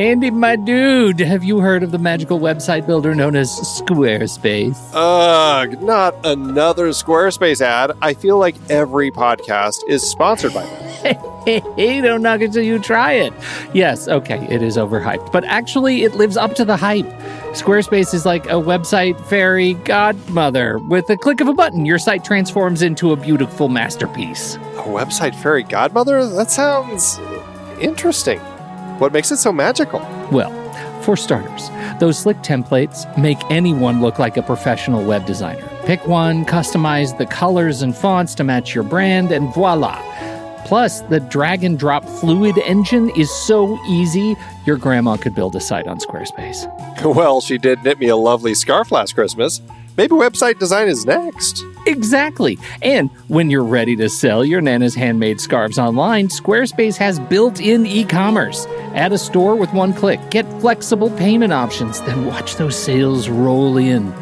Andy, my dude, have you heard of the magical website builder known as Squarespace? Ugh, not another Squarespace ad. I feel like every podcast is sponsored by them. Hey, don't knock it till you try it. Yes, okay, it is overhyped, but actually it lives up to the hype. Squarespace is like a website fairy godmother. With a click of a button, your site transforms into a beautiful masterpiece. A website fairy godmother? That sounds interesting. What makes it so magical? Well, for starters, those slick templates make anyone look like a professional web designer. Pick one, customize the colors and fonts to match your brand, and voila. Plus, the drag and drop fluid engine is so easy, your grandma could build a site on Squarespace. Well, she did knit me a lovely scarf last Christmas. Maybe website design is next. Exactly. And when you're ready to sell your Nana's handmade scarves online, Squarespace has built-in e-commerce. Add a store with one click. Get flexible payment options. Then watch those sales roll in.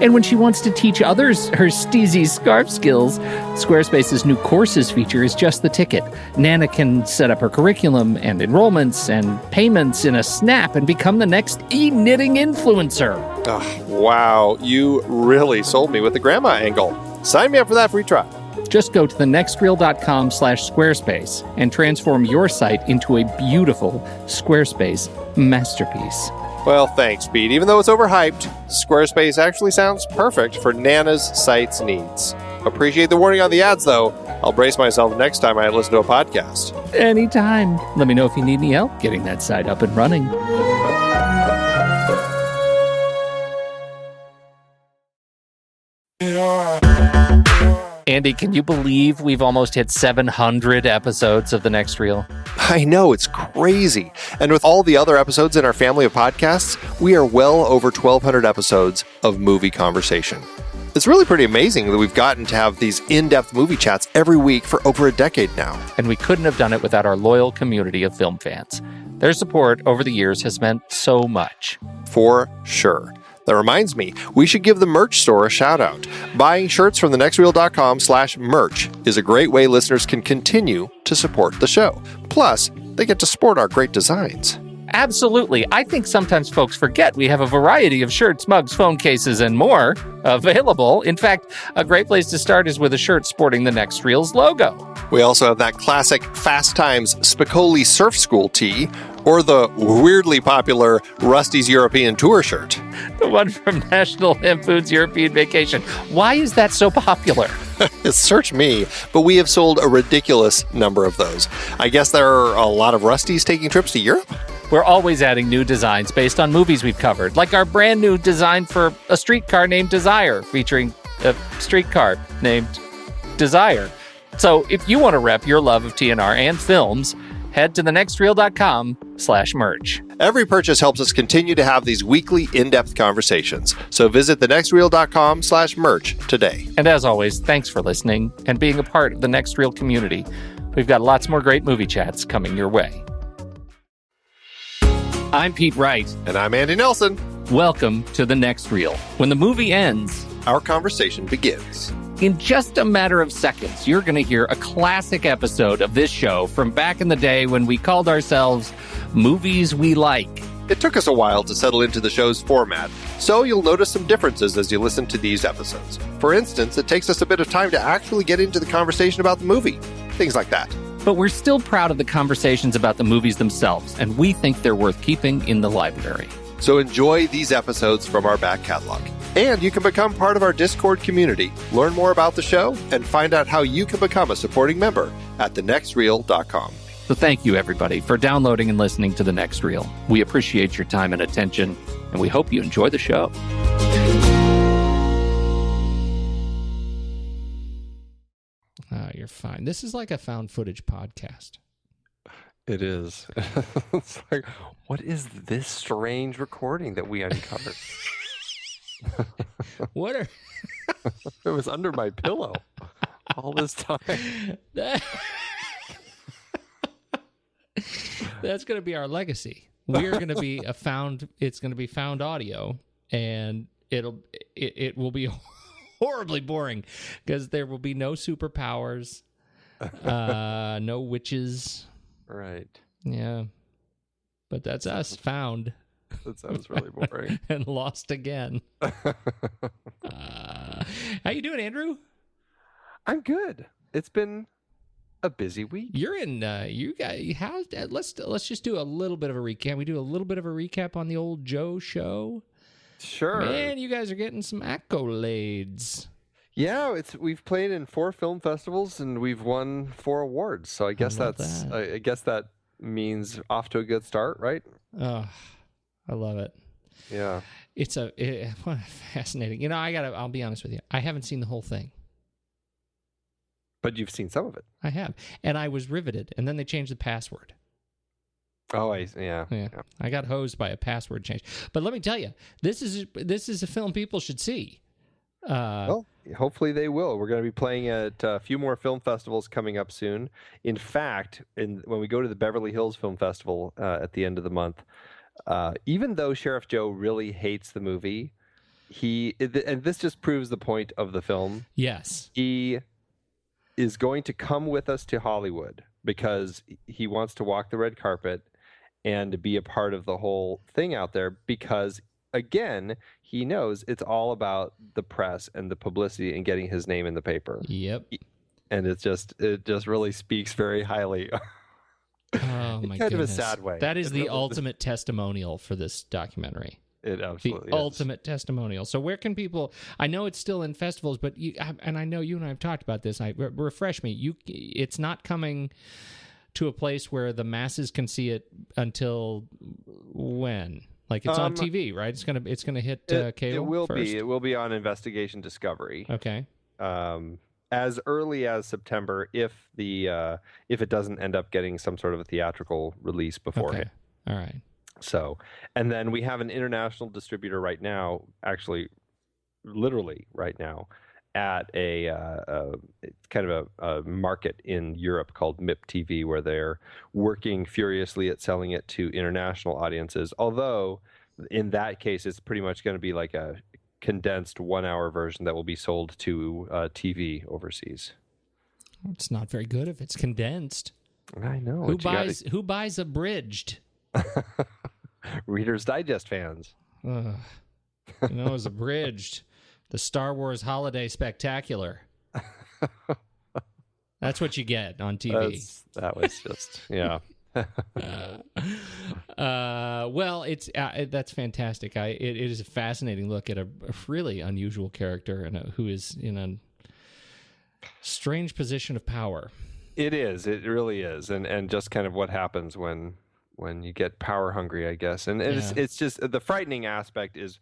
And when she wants to teach others her steezy scarf skills, Squarespace's new courses feature is just the ticket. Nana can set up her curriculum and enrollments and payments in a snap and become the next e-knitting influencer. Oh, wow, you really sold me with the grandma angle. Sign me up for that free trial. Just go to thenextreel.com/Squarespace and transform your site into a beautiful Squarespace masterpiece. Well, thanks, Pete. Even though it's overhyped, Squarespace actually sounds perfect for Nana's site's needs. Appreciate the warning on the ads, though. I'll brace myself next time I listen to a podcast. Anytime. Let me know if you need any help getting that site up and running. Andy, can you believe we've almost hit 700 episodes of The Next Reel? I know, it's crazy. And with all the other episodes in our family of podcasts, we are well over 1,200 episodes of movie conversation. It's really pretty amazing that we've gotten to have these in-depth movie chats every week for over a decade now. And we couldn't have done it without our loyal community of film fans. Their support over the years has meant so much. For sure. That reminds me, we should give the merch store a shout out. Buying shirts from thenextreel.com/merch is a great way listeners can continue to support the show. Plus, they get to sport our great designs. Absolutely. I think sometimes folks forget we have a variety of shirts, mugs, phone cases, and more available. In fact, a great place to start is with a shirt sporting the Next Reel's logo. We also have that classic Fast Times Spicoli Surf School tee, or the weirdly popular Rusty's European Tour shirt. The one from National Lampoon's European Vacation. Why is that so popular? Search me, but we have sold a ridiculous number of those. I guess there are a lot of Rustys taking trips to Europe? We're always adding new designs based on movies we've covered, like our brand new design for a streetcar named Desire, featuring a streetcar named Desire. So if you want to rep your love of TNR and films, head to thenextreel.com/merch. Every purchase helps us continue to have these weekly in-depth conversations. So visit thenextreel.com/merch today. And as always, thanks for listening and being a part of the Next Reel community. We've got lots more great movie chats coming your way. I'm Pete Wright. And I'm Andy Nelson. Welcome to The Next Reel. When the movie ends, our conversation begins. In just a matter of seconds, you're going to hear a classic episode of this show from back in the day when we called ourselves Movies We Like. It took us a while to settle into the show's format, so you'll notice some differences as you listen to these episodes. For instance, it takes us a bit of time to actually get into the conversation about the movie. Things like that. But we're still proud of the conversations about the movies themselves, and we think they're worth keeping in the library. So enjoy these episodes from our back catalog. And you can become part of our Discord community, learn more about the show, and find out how you can become a supporting member at thenextreel.com. So thank you, everybody, for downloading and listening to The Next Reel. We appreciate your time and attention, and we hope you enjoy the show. You're fine. This is like a found footage podcast. It is. It's like, what is this strange recording that we uncovered? What are... It was under my pillow all this time. That's going to be our legacy. We're going to be it's going to be found audio, and it will be horribly boring because there will be no superpowers, no witches. Right. Yeah. but that's us found. That sounds really boring. And lost again. How you doing, Andrew? I'm good. It's been a busy week. You're in. You guys. How? Let's just do a little bit of a recap. We do a little bit of a recap on the old Joe show. Sure. Man, you guys are getting some accolades. Yeah, we've played in 4 film festivals and we've won 4 awards. So I guess I guess that means off to a good start, right? Oh, I love it. Yeah. It's fascinating. I'll be honest with you. I haven't seen the whole thing. But you've seen some of it. I have. And I was riveted. And then they changed the password. Oh, yeah. I got hosed by a password change. But let me tell you, this is a film people should see. Well, hopefully they will. We're going to be playing at a few more film festivals coming up soon. In fact, when we go to the Beverly Hills Film Festival at the end of the month, even though Sheriff Joe really hates the movie, and this just proves the point of the film. Yes. He is going to come with us to Hollywood because he wants to walk the red carpet and be a part of the whole thing out there because, again, he knows it's all about the press and the publicity and getting his name in the paper. Yep. And it just really speaks very highly. Oh, my kind goodness. of a sad way. That is the ultimate testimonial for this documentary. It absolutely the is. Ultimate testimonial. So where can people? I know it's still in festivals, but and I know you and I have talked about this. Refresh me. It's not coming to a place where the masses can see it until when? Like it's on TV, right? It's gonna hit cable. It will first? be. It will be on Investigation Discovery. Okay. As early as September, if it doesn't end up getting some sort of a theatrical release beforehand. Okay. All right. So, and then we have an international distributor right now, actually, literally right now, at a kind of a market in Europe called MIP TV, where they're working furiously at selling it to international audiences. Although, in that case, it's pretty much going to be like a condensed 1-hour version that will be sold to TV overseas. It's not very good if it's condensed. I know. Who buys abridged? Reader's Digest fans. It's abridged. The Star Wars Holiday Spectacular. That's what you get on TV. That was just, yeah. Well, that's fantastic. It is a fascinating look at a really unusual character and who is in a strange position of power. It is. It really is, and just kind of what happens when you get power hungry, I guess. And it's just the frightening aspect is.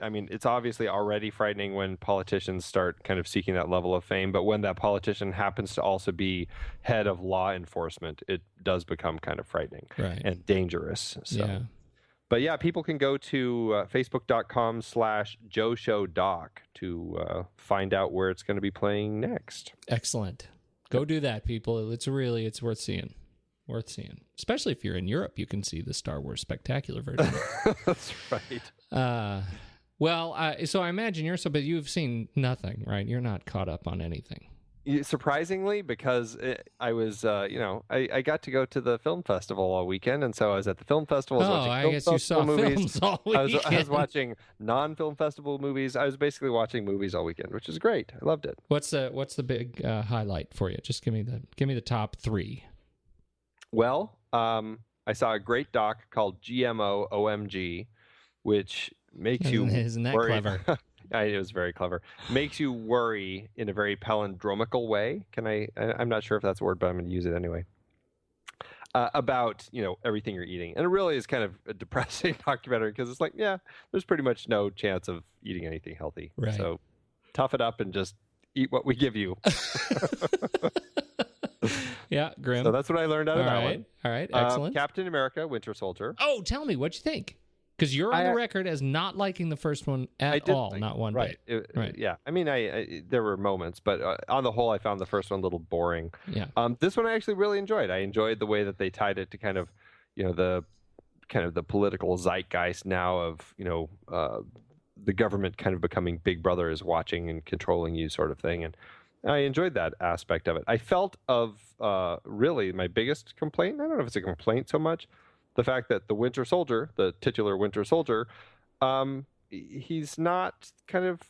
I mean, it's obviously already frightening when politicians start kind of seeking that level of fame, but when that politician happens to also be head of law enforcement, it does become kind of frightening and dangerous. So. Yeah. But yeah, people can go to facebook.com/JoeShowDoc to find out where it's going to be playing next. Excellent. Go do that, people. It's worth seeing. Worth seeing. Especially if you're in Europe, you can see the Star Wars Spectacular version. That's right. Well, so I imagine but you've seen nothing, right? You're not caught up on anything. Surprisingly, because I was, I got to go to the film festival all weekend, and so I was at the film festival. I guess you saw films all weekend. I was watching non-film festival movies. I was basically watching movies all weekend, which is great. I loved it. What's the big highlight for you? Just give me the top 3. Well, I saw a great doc called GMO OMG, which makes you isn't that worry. Clever? It was very clever. Makes you worry in a very palindromical way. I'm not sure if that's a word, but I'm going to use it anyway. About everything you're eating, and it really is kind of a depressing documentary because it's like, there's pretty much no chance of eating anything healthy. Right. So tough it up and just eat what we give you. Yeah, grim. So that's what I learned out of that one. All right, excellent. Captain America: Winter Soldier. Oh, tell me what you think. Because you're on the record as not liking the first one at all, not one bit. Right. Yeah. I mean, there were moments, but on the whole, I found the first one a little boring. Yeah. This one I actually really enjoyed. I enjoyed the way that they tied it to kind of, the political zeitgeist now of, the government kind of becoming Big Brother is watching and controlling you sort of thing. And I enjoyed that aspect of it. I felt really my biggest complaint, I don't know if it's a complaint so much, the fact that the Winter Soldier, the titular Winter Soldier, he's not kind of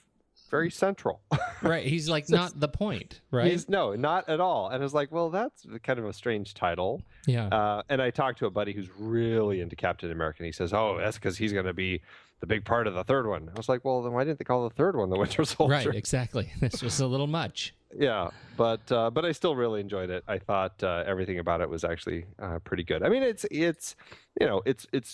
very central. Right. He's like not the point, right? No, not at all. And it's like, well, that's kind of a strange title. Yeah. And I talked to a buddy who's really into Captain America, and he says, oh, that's because he's going to be the big part of the third one. I was like, well, then why didn't they call the third one the Winter Soldier? Right, exactly. This was a little much. Yeah, but I still really enjoyed it. I thought everything about it was actually pretty good. I mean, it's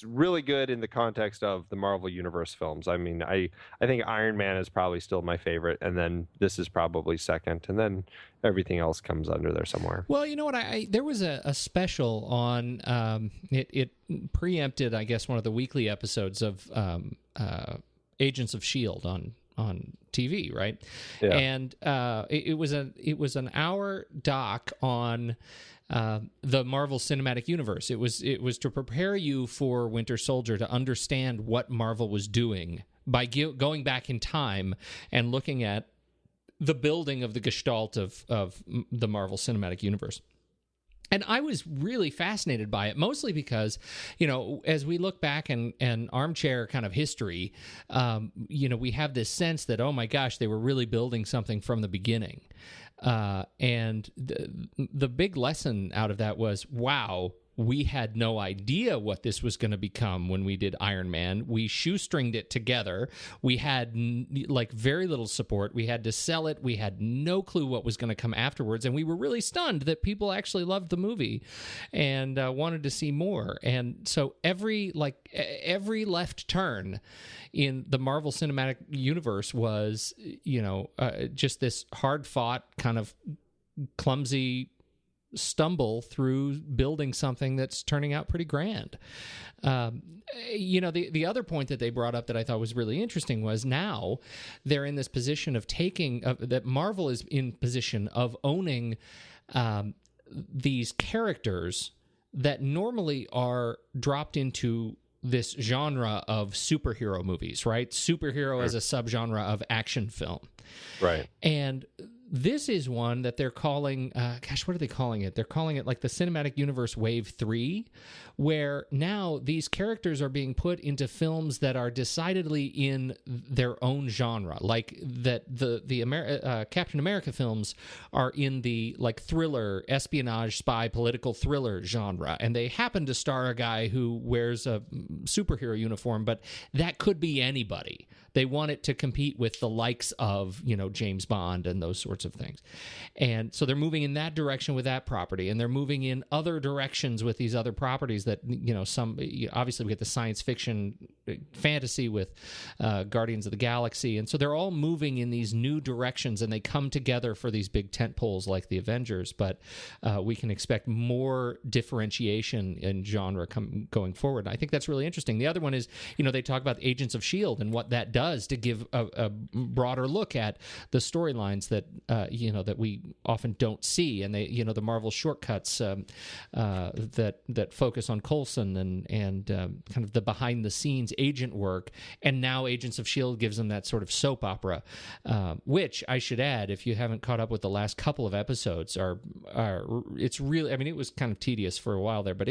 really good in the context of the Marvel Universe films. I mean, I think Iron Man is probably still my favorite, and then this is probably second, and then everything else comes under there somewhere. Well, you know what? There was a special on it preempted, I guess, one of the weekly episodes of Agents of S.H.I.E.L.D. on TV, right? Yeah. And it was an hour doc on the Marvel Cinematic Universe. It was to prepare you for Winter Soldier, to understand what Marvel was doing by going back in time and looking at the building of the gestalt of the Marvel Cinematic Universe. And I was really fascinated by it, mostly because, as we look back and armchair kind of history, we have this sense that, oh my gosh, they were really building something from the beginning. And the big lesson out of that was, wow, we had no idea what this was going to become when we did Iron Man. We shoestringed it together. We had very little support. We had to sell it. We had no clue what was going to come afterwards. And we were really stunned that people actually loved the movie and wanted to see more. And so every left turn in the Marvel Cinematic Universe was, just this hard-fought kind of clumsy stumble through building something that's turning out pretty grand. The other point that they brought up that I thought was really interesting was now they're in this position of that Marvel is in position of owning these characters that normally are dropped into this genre of superhero movies, right? Superhero as a subgenre of action film. Right. And this is one that they're calling, what are they calling it? They're calling it like the Cinematic Universe Wave 3, where now these characters are being put into films that are decidedly in their own genre. Like that the Captain America films are in the thriller, espionage, spy, political thriller genre. And they happen to star a guy who wears a superhero uniform, but that could be anybody. They want it to compete with the likes of, James Bond and those sorts of things. And so they're moving in that direction with that property, and they're moving in other directions with these other properties that, obviously we get the science fiction fantasy with Guardians of the Galaxy. And so they're all moving in these new directions, and they come together for these big tent poles like the Avengers. But we can expect more differentiation in genre going forward. And I think that's really interesting. The other one is, they talk about Agents of S.H.I.E.L.D. and what that does to give a broader look at the storylines that that we often don't see, and they the Marvel shortcuts that focus on Coulson and kind of the behind the scenes agent work, and now Agents of S.H.I.E.L.D. gives them that sort of soap opera, which I should add, if you haven't caught up with the last couple of episodes, it's really, I mean, it was kind of tedious for a while there, but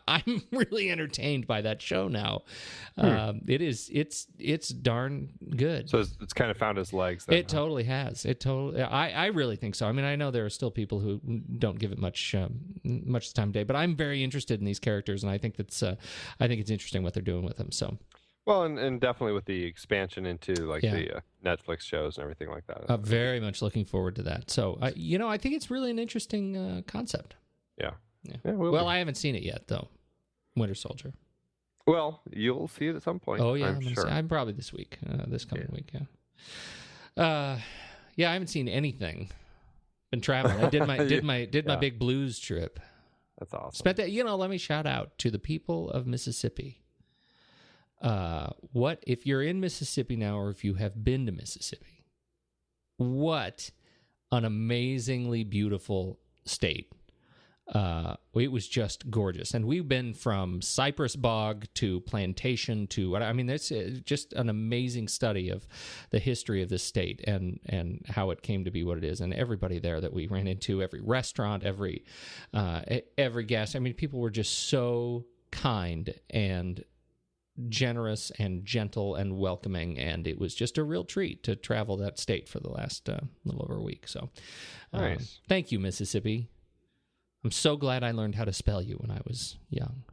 I'm really entertained by that show now. It's darn good. So it's kind of found its legs then, It totally has. I really think so. I mean, I know there are still people who don't give it much time of day, but I'm very interested in these characters, and I think it's interesting what they're doing with them. So, well, and definitely with the expansion into the Netflix shows and everything like that. Very much looking forward to that. So, I think it's really an interesting concept. Yeah. Well, I haven't seen it yet, though. Winter Soldier. Well, you'll see it at some point. Oh yeah, I'm sure. I'm probably this week, this coming week. Yeah. I haven't seen anything. Been traveling. I did my big blues trip. That's awesome. Spent that. Let me shout out to the people of Mississippi. What if you're in Mississippi now, or if you have been to Mississippi? What an amazingly beautiful state. It was just gorgeous, and we've been from cypress bog to plantation to it's just an amazing study of the history of this state and how it came to be what it is. And everybody there that we ran into, every restaurant, every guest, people were just so kind and generous and gentle and welcoming, and it was just a real treat to travel that state for the last little over a week. So Nice. Thank you, Mississippi. I'm so glad I learned how to spell you when I was young.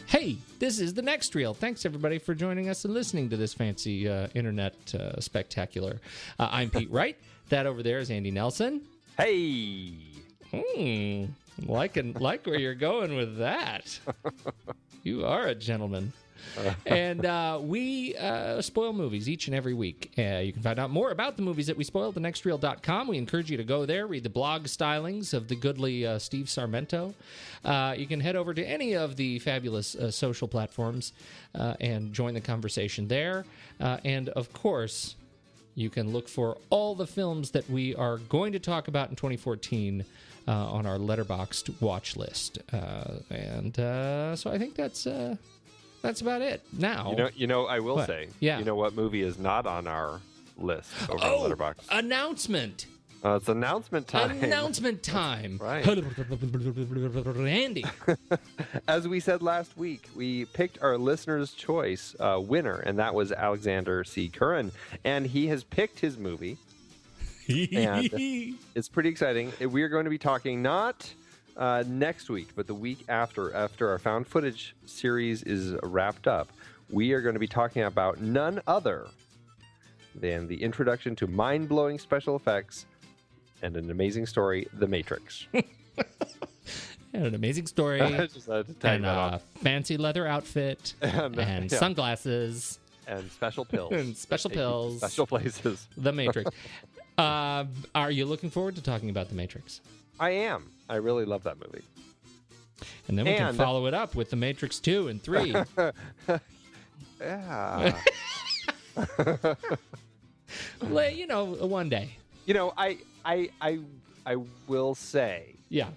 Hey, this is The Next Reel. Thanks, everybody, for joining us and listening to this fancy internet spectacular. I'm Pete Wright. That over there is Andy Nelson. Hey! Like where you're going with that. You are a gentleman. And we spoil movies each and every week. You can find out more about the movies that we spoil at thenextreel.com. We encourage you to go there, read the blog stylings of the goodly Steve Sarmento. You can head over to any of the fabulous social platforms and join the conversation there. And, of course, you can look for all the films that we are going to talk about in 2014 on our Letterboxd watch list. So I think that's about it. Now, I will What? say, Yeah. you know what movie is not on our list over on Letterboxd? Announcement. It's announcement time. Announcement time. Right. Andy. As we said last week, we picked our listener's choice winner, and that was Alexander C. Curran. And he has picked his movie. And it's pretty exciting. We are going to be talking not next week, but the week after our found footage series is wrapped up. We are going to be talking about none other than the introduction to mind-blowing special effects and an amazing story, The Matrix. And an amazing story. Just had to tag And that a on. fancy leather outfit. And yeah. sunglasses. And special pills. And special Take you to pills. Special places. The Matrix. Are you looking forward to talking about The Matrix? I am. I really love that movie. And then we can follow it up with The Matrix 2 and 3. Yeah. One day. I will say Yeah.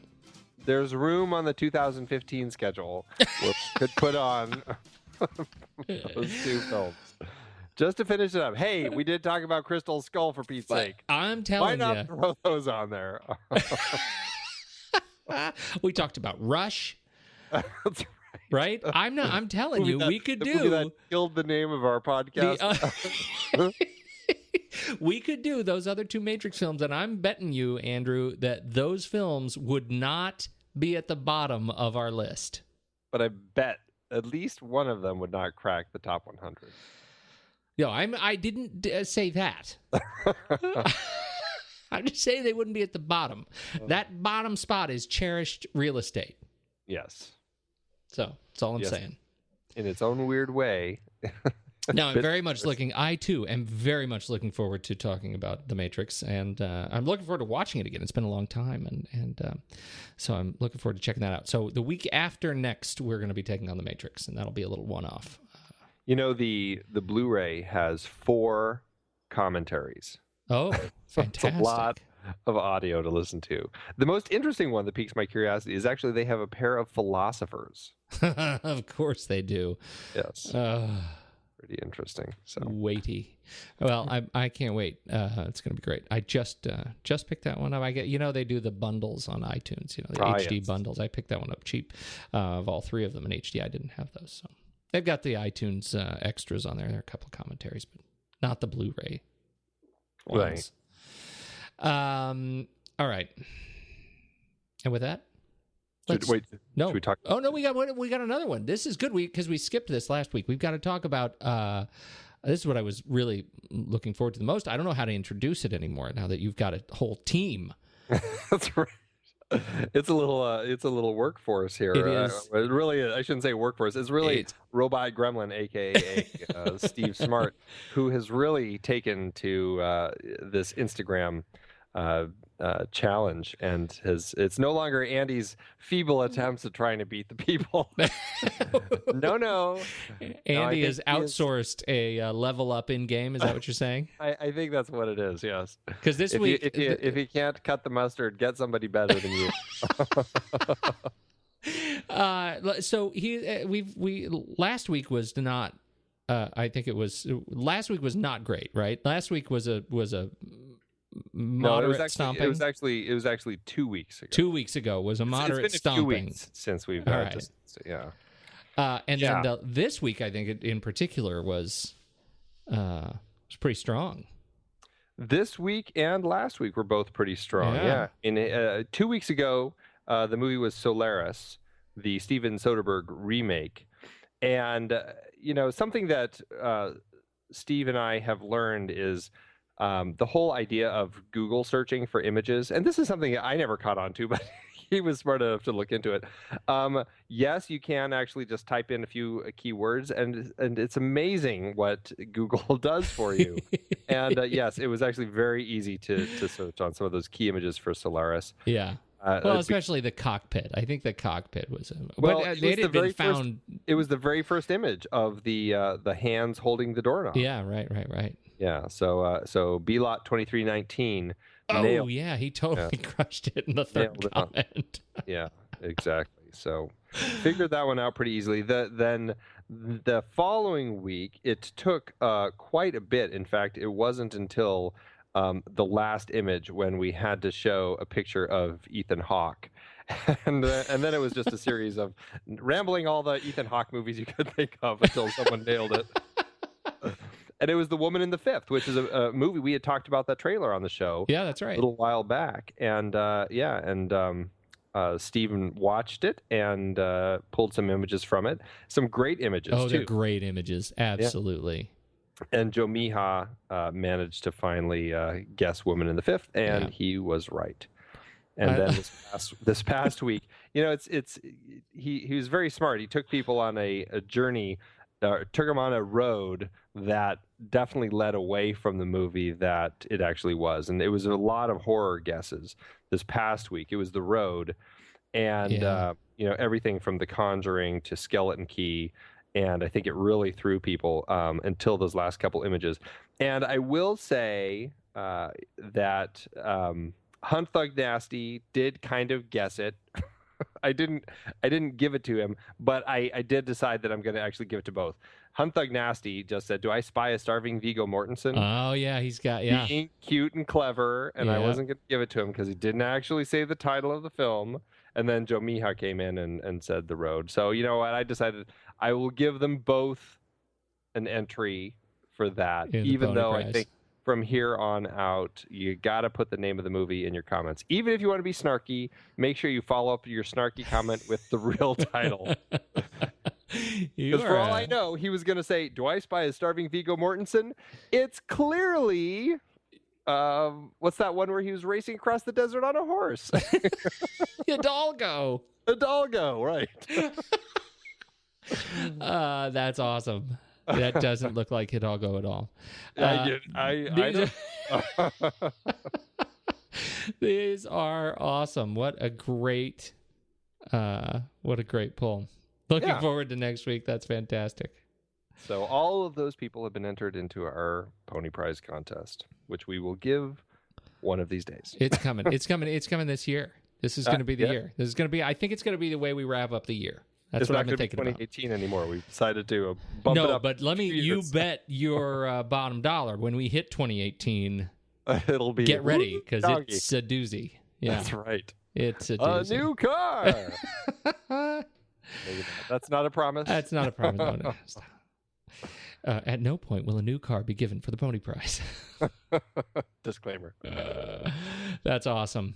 there's room on the 2015 schedule which could put on those two films. Just to finish it up. Hey, we did talk about Crystal Skull for Pete's sake. I'm Why telling not you. throw those on there? We talked about Rush, That's right? I'm telling you, we could the movie that do killed the name of our podcast. we could do those other two Matrix films, and I'm betting you, Andrew, that those films would not be at the bottom of our list. But I bet at least one of them would not crack the top 100. No, I didn't say that. I'm just saying they wouldn't be at the bottom. That bottom spot is cherished real estate. Yes. So that's all I'm Yes. saying. In its own weird way. No, I too am very much looking forward to talking about The Matrix, and I'm looking forward to watching it again. It's been a long time, and so I'm looking forward to checking that out. So the week after next, we're going to be taking on The Matrix, and that'll be a little one-off. The Blu-ray has 4 commentaries. Oh, fantastic. It's a lot of audio to listen to. The most interesting one that piques my curiosity is actually they have a pair of philosophers. Of course they do. Yes. Pretty interesting. So Weighty. Well, I can't wait. It's going to be great. I just picked that one up. They do the bundles on iTunes. The HD bundles. I picked that one up cheap. Of all 3 of them in HD, I didn't have those. So they've got the iTunes extras on there. There are a couple of commentaries, but not the Blu-ray ones. Right. All right. And with that, should we talk? Oh no, we got another one. This is good because we skipped this last week. We've got to talk about. This is what I was really looking forward to the most. I don't know how to introduce it anymore now that you've got a whole team. That's right. It's a little workforce here. It is. It really is. I shouldn't say workforce. It's really Robot Gremlin, aka Steve Smart, who has really taken to this Instagram challenge, and it's no longer Andy's feeble attempts at trying to beat the people. No. Andy has outsourced a level up in game. Is that what you're saying? I think that's what it is. Yes. Because this week, if you can't cut the mustard, get somebody better than you. So we last week was not. I think it was last week was not great, right? Last week was a moderate stomping. It was actually 2 weeks ago. 2 weeks ago was a moderate it's been stomping. A few weeks since we've All had right. this. So, yeah. Then this week, I think in particular was pretty strong. This week and last week were both pretty strong. Yeah. In 2 weeks ago, the movie was Solaris, the Steven Soderbergh remake, and something that Steve and I have learned is the whole idea of Google searching for images, and this is something I never caught on to, but he was smart enough to look into it. Yes, you can actually just type in a few keywords, and it's amazing what Google does for you. And yes, it was actually very easy to search on some of those key images for Solaris. Yeah. Especially the cockpit. I think the cockpit was. It was the very first image of the hands holding the doorknob. Yeah. Right. Yeah. So B-Lot 2319. Oh yeah, he totally crushed it in the third comment. Yeah, exactly. So figured that one out pretty easily. Then the following week, it took quite a bit. In fact, it wasn't until the last image when we had to show a picture of Ethan Hawke. And then it was just a series of rambling all the Ethan Hawke movies you could think of until someone nailed it. And it was The Woman in the Fifth, which is a movie we had talked about that trailer on the show. Yeah, that's right. A little while back. And Steven watched it and pulled some images from it. Some great images, too. Oh, they're great images. Absolutely. Yeah. And Joe Mija managed to finally guess Woman in the Fifth, and he was right. And then this past week, he was very smart. He took people on a journey, took them on a road that definitely led away from the movie that it actually was. And it was a lot of horror guesses this past week. It was The Road, and everything from The Conjuring to Skeleton Key. And I think it really threw people until those last couple images. And I will say that Hunt Thug Nasty did kind of guess it. I didn't give it to him, but I did decide that I'm going to actually give it to both. Hunt Thug Nasty just said, "Do I spy a starving Viggo Mortensen?" Oh yeah, he's got being cute and clever, and I wasn't going to give it to him because he didn't actually say the title of the film. And then Joe Mija came in and said The Road. So you know what? I decided I will give them both an entry for that, even though I think from here on out, you got to put the name of the movie in your comments. Even if you want to be snarky, make sure you follow up your snarky comment with the real title. Because for all I know, he was going to say, "Do I spy a starving Viggo Mortensen?" It's clearly, what's that one where he was racing across the desert on a horse? Hidalgo. Hidalgo, right. That's awesome. That doesn't look like Hidalgo at all. These are awesome. What a great pull. Looking forward to next week. That's fantastic. So all of those people have been entered into our Pony Prize contest, which we will give one of these days. It's coming. It's coming this year. This is going to be the year. This is going to be. I think it's going to be the way we wrap up the year. That's what I've been thinking about. It's not 2018 anymore. We've decided to bump it up. No, but you bet your bottom dollar when we hit 2018. It'll be get ready because it's a doozy. Yeah, that's right. It's a doozy. A new car. That's not a promise. That's not a promise. No. At no point will a new car be given for the Pony Prize. Disclaimer. That's awesome.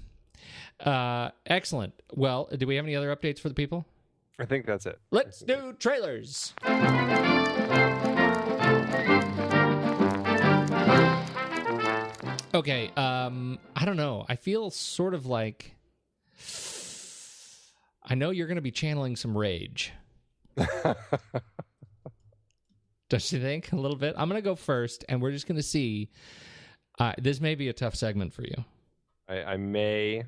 Excellent. Well, do we have any other updates for the people? I think that's it. Let's do trailers. Okay. I don't know. I feel sort of like I know you're going to be channeling some rage. Don't you think? A little bit? I'm going to go first, and we're just going to see. This may be a tough segment for you. I may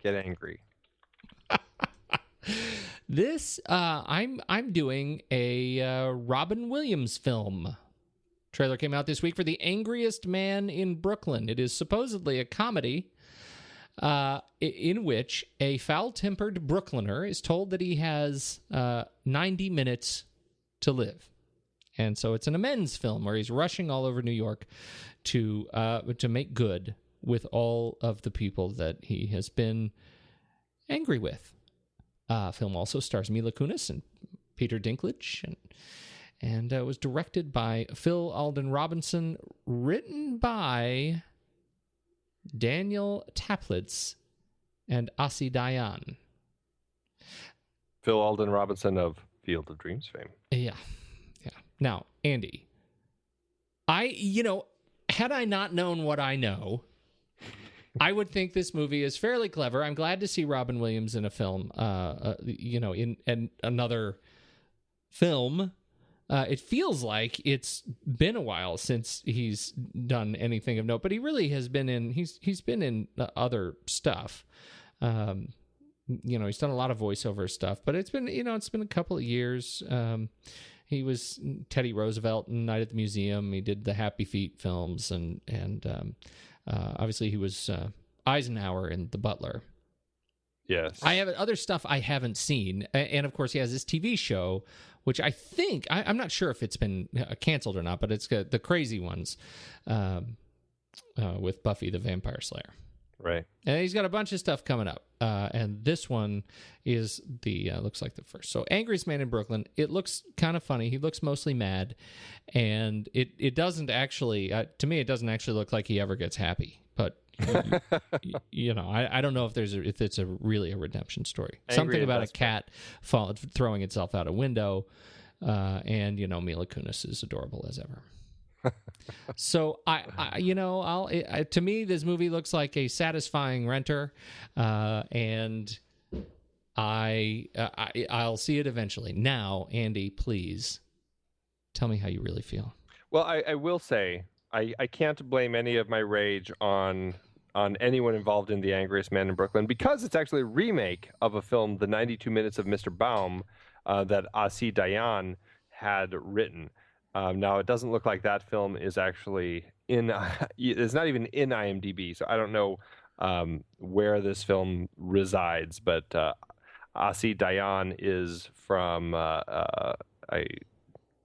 get angry. This I'm doing a Robin Williams film. Trailer came out this week for The Angriest Man in Brooklyn. It is supposedly a comedy. in which a foul-tempered Brooklyner is told that he has 90 minutes to live. And so it's an amends film where he's rushing all over New York to make good with all of the people that he has been angry with. Film also stars Mila Kunis and Peter Dinklage, and was directed by Phil Alden Robinson, written by Daniel Taplitz and Asi Dayan. Phil Alden Robinson of Field of Dreams fame. Yeah. Now, Andy, had I not known what I know, I would think this movie is fairly clever. I'm glad to see Robin Williams in a film, in another film. It feels like it's been a while since he's done anything of note, but he really has been in. He's been in other stuff. He's done a lot of voiceover stuff, but it's been a couple of years. He was Teddy Roosevelt in Night at the Museum. He did the Happy Feet films, and obviously he was Eisenhower in The Butler. Yes. I have other stuff I haven't seen, and of course he has this TV show, which I think I'm not sure if it's been canceled or not, but it's the Crazy Ones with Buffy the Vampire Slayer. Right. And he's got a bunch of stuff coming up. And this one is looks like the first. So Angriest Man in Brooklyn, it looks kind of funny. He looks mostly mad. And it doesn't actually, to me, it doesn't actually look like he ever gets happy. But, I don't know if it's really a redemption story. Something about a cat throwing itself out a window. And Mila Kunis is adorable as ever. So to me, this movie looks like a satisfying renter, and I'll see it eventually. Now, Andy, please tell me how you really feel. Well, I will say I can't blame any of my rage on anyone involved in The Angriest Man in Brooklyn, because it's actually a remake of a film, The 92 Minutes of Mr. Baum, that Asi Dayan had written. Now, it doesn't look like that film is actually it's not even in IMDb, so I don't know where this film resides, but Asi Dayan is from, I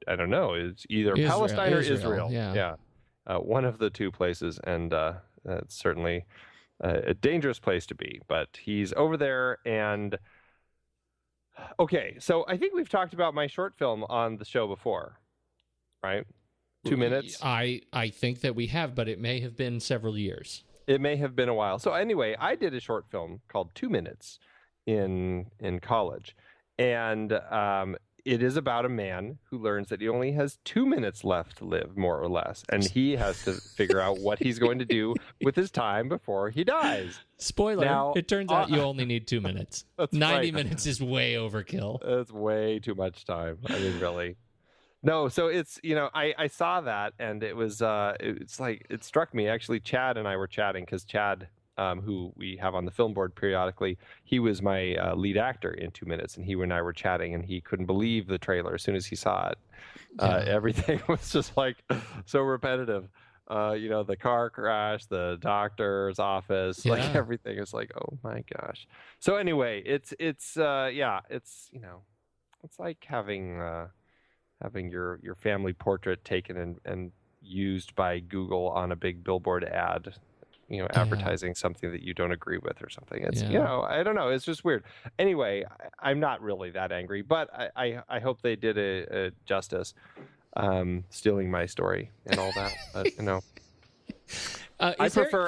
don't know, it's either Palestine or Israel. Yeah. One of the two places, and it's certainly a dangerous place to be, but he's over there. And okay, so I think we've talked about my short film on the show before. Right? 2 minutes? I think that we have, but it may have been several years. It may have been a while. So anyway, I did a short film called 2 Minutes in college. And it is about a man who learns that he only has 2 minutes left to live, more or less. And he has to figure out what he's going to do with his time before he dies. Spoiler, now, it turns out you only need 2 minutes. 90 right. minutes is way overkill. It's way too much time. I mean, really. No, so it's, I saw that, and it was, it's like, it struck me. Actually, Chad and I were chatting, because Chad, who we have on the film board periodically, he was my lead actor in 2 minutes, and he and I were chatting, and he couldn't believe the trailer as soon as he saw it. Everything was just like so repetitive. The car crash, the doctor's office, like everything is like, oh my gosh. So anyway, it's like having your family portrait taken and used by Google on a big billboard ad, advertising something that you don't agree with or something. It's, I don't know. It's just weird. Anyway, I'm not really that angry, but I hope they did a justice, stealing my story and all that. But,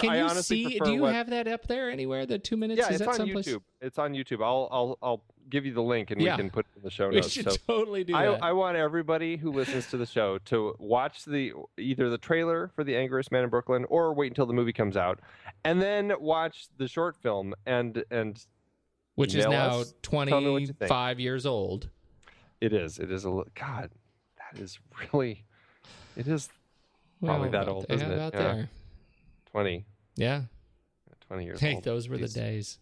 Can you see? Do you have that up there anywhere? The 2 minutes? Yeah, is it's that on someplace? YouTube. It's on YouTube. I'll give you the link, and we can put it in the show notes. We should totally do that. I want everybody who listens to the show to watch either the trailer for The Angriest Man in Brooklyn, or wait until the movie comes out, and then watch the short film and which is now us. 25 years old. It is. It is God, that is really. It is probably that old, isn't it? About there. 20. Yeah. 20 years old. old. Those were the days.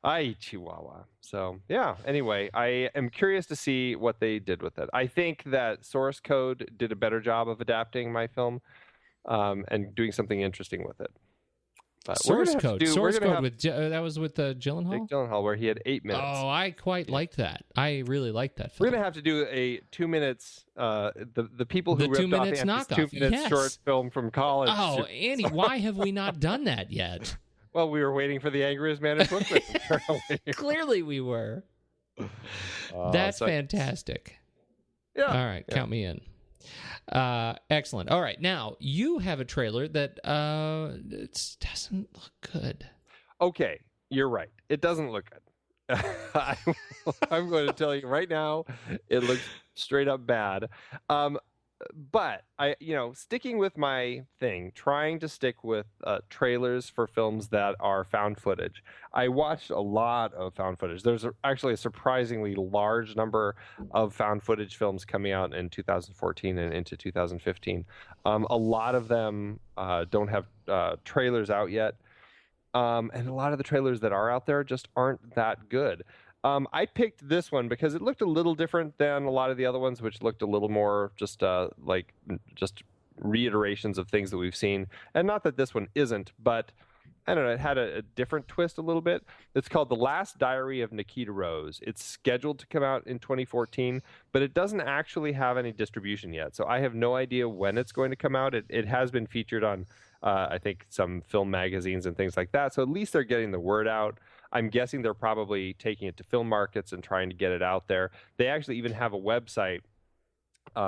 Ay, Chihuahua. So, yeah. Anyway, I am curious to see what they did with it. I think that Source Code did a better job of adapting my film and doing something interesting with it. Source Code. Source Code with that was with Gyllenhaal. Jake Gyllenhaal, where he had 8 minutes. Oh, I quite liked that. I really liked that film. We're gonna have to do a 2 minutes. The people who The 2 ripped off minutes Andy's knockoff. 2 minutes short film from college. Oh, Andy, why have we not done that yet? Well, we were waiting for the angriest man in Brooklyn. Clearly, we were. That's fantastic. Yeah. All right, count me in. Excellent. All right, now you have a trailer that it doesn't look good. Okay, you're right. It doesn't look good. I'm going to tell you right now, it looks straight up bad. But sticking with my thing, trying to stick with trailers for films that are found footage. I watched a lot of found footage. There's actually a surprisingly large number of found footage films coming out in 2014 and into 2015. A lot of them don't have trailers out yet. And a lot of the trailers that are out there just aren't that good. I picked this one because it looked a little different than a lot of the other ones, which looked a little more just reiterations of things that we've seen. And not that this one isn't, but I don't know, it had a different twist a little bit. It's called The Last Diary of Nikita Rose. It's scheduled to come out in 2014, but it doesn't actually have any distribution yet. So I have no idea when it's going to come out. It has been featured on, I think, some film magazines and things like that. So at least they're getting the word out. I'm guessing they're probably taking it to film markets and trying to get it out there. They actually even have a website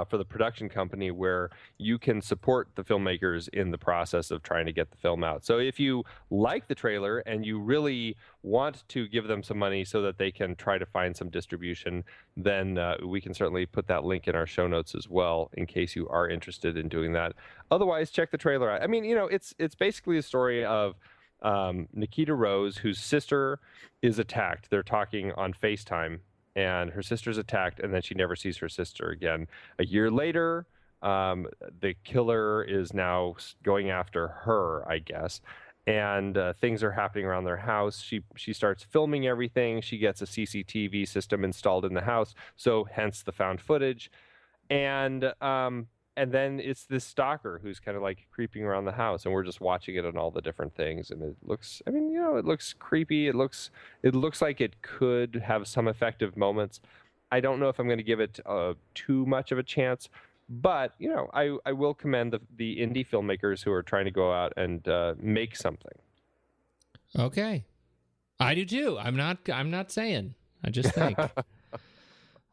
for the production company where you can support the filmmakers in the process of trying to get the film out. So if you like the trailer and you really want to give them some money so that they can try to find some distribution, then we can certainly put that link in our show notes as well in case you are interested in doing that. Otherwise, check the trailer out. I mean, it's basically a story of Nikita Rose, whose sister is attacked. They're talking on FaceTime, and her sister's attacked, and then she never sees her sister again. A year later, the killer is now going after her, I guess, and things are happening around their house. She starts filming everything. She gets a CCTV system installed in the house, so hence the found footage. And then it's this stalker who's kind of like creeping around the house, and we're just watching it on all the different things. And it looks, it looks creepy. It looks like it could have some effective moments. I don't know if I'm going to give it too much of a chance, but I will commend the indie filmmakers who are trying to go out and make something. Okay, I do too. I'm not saying. I just think.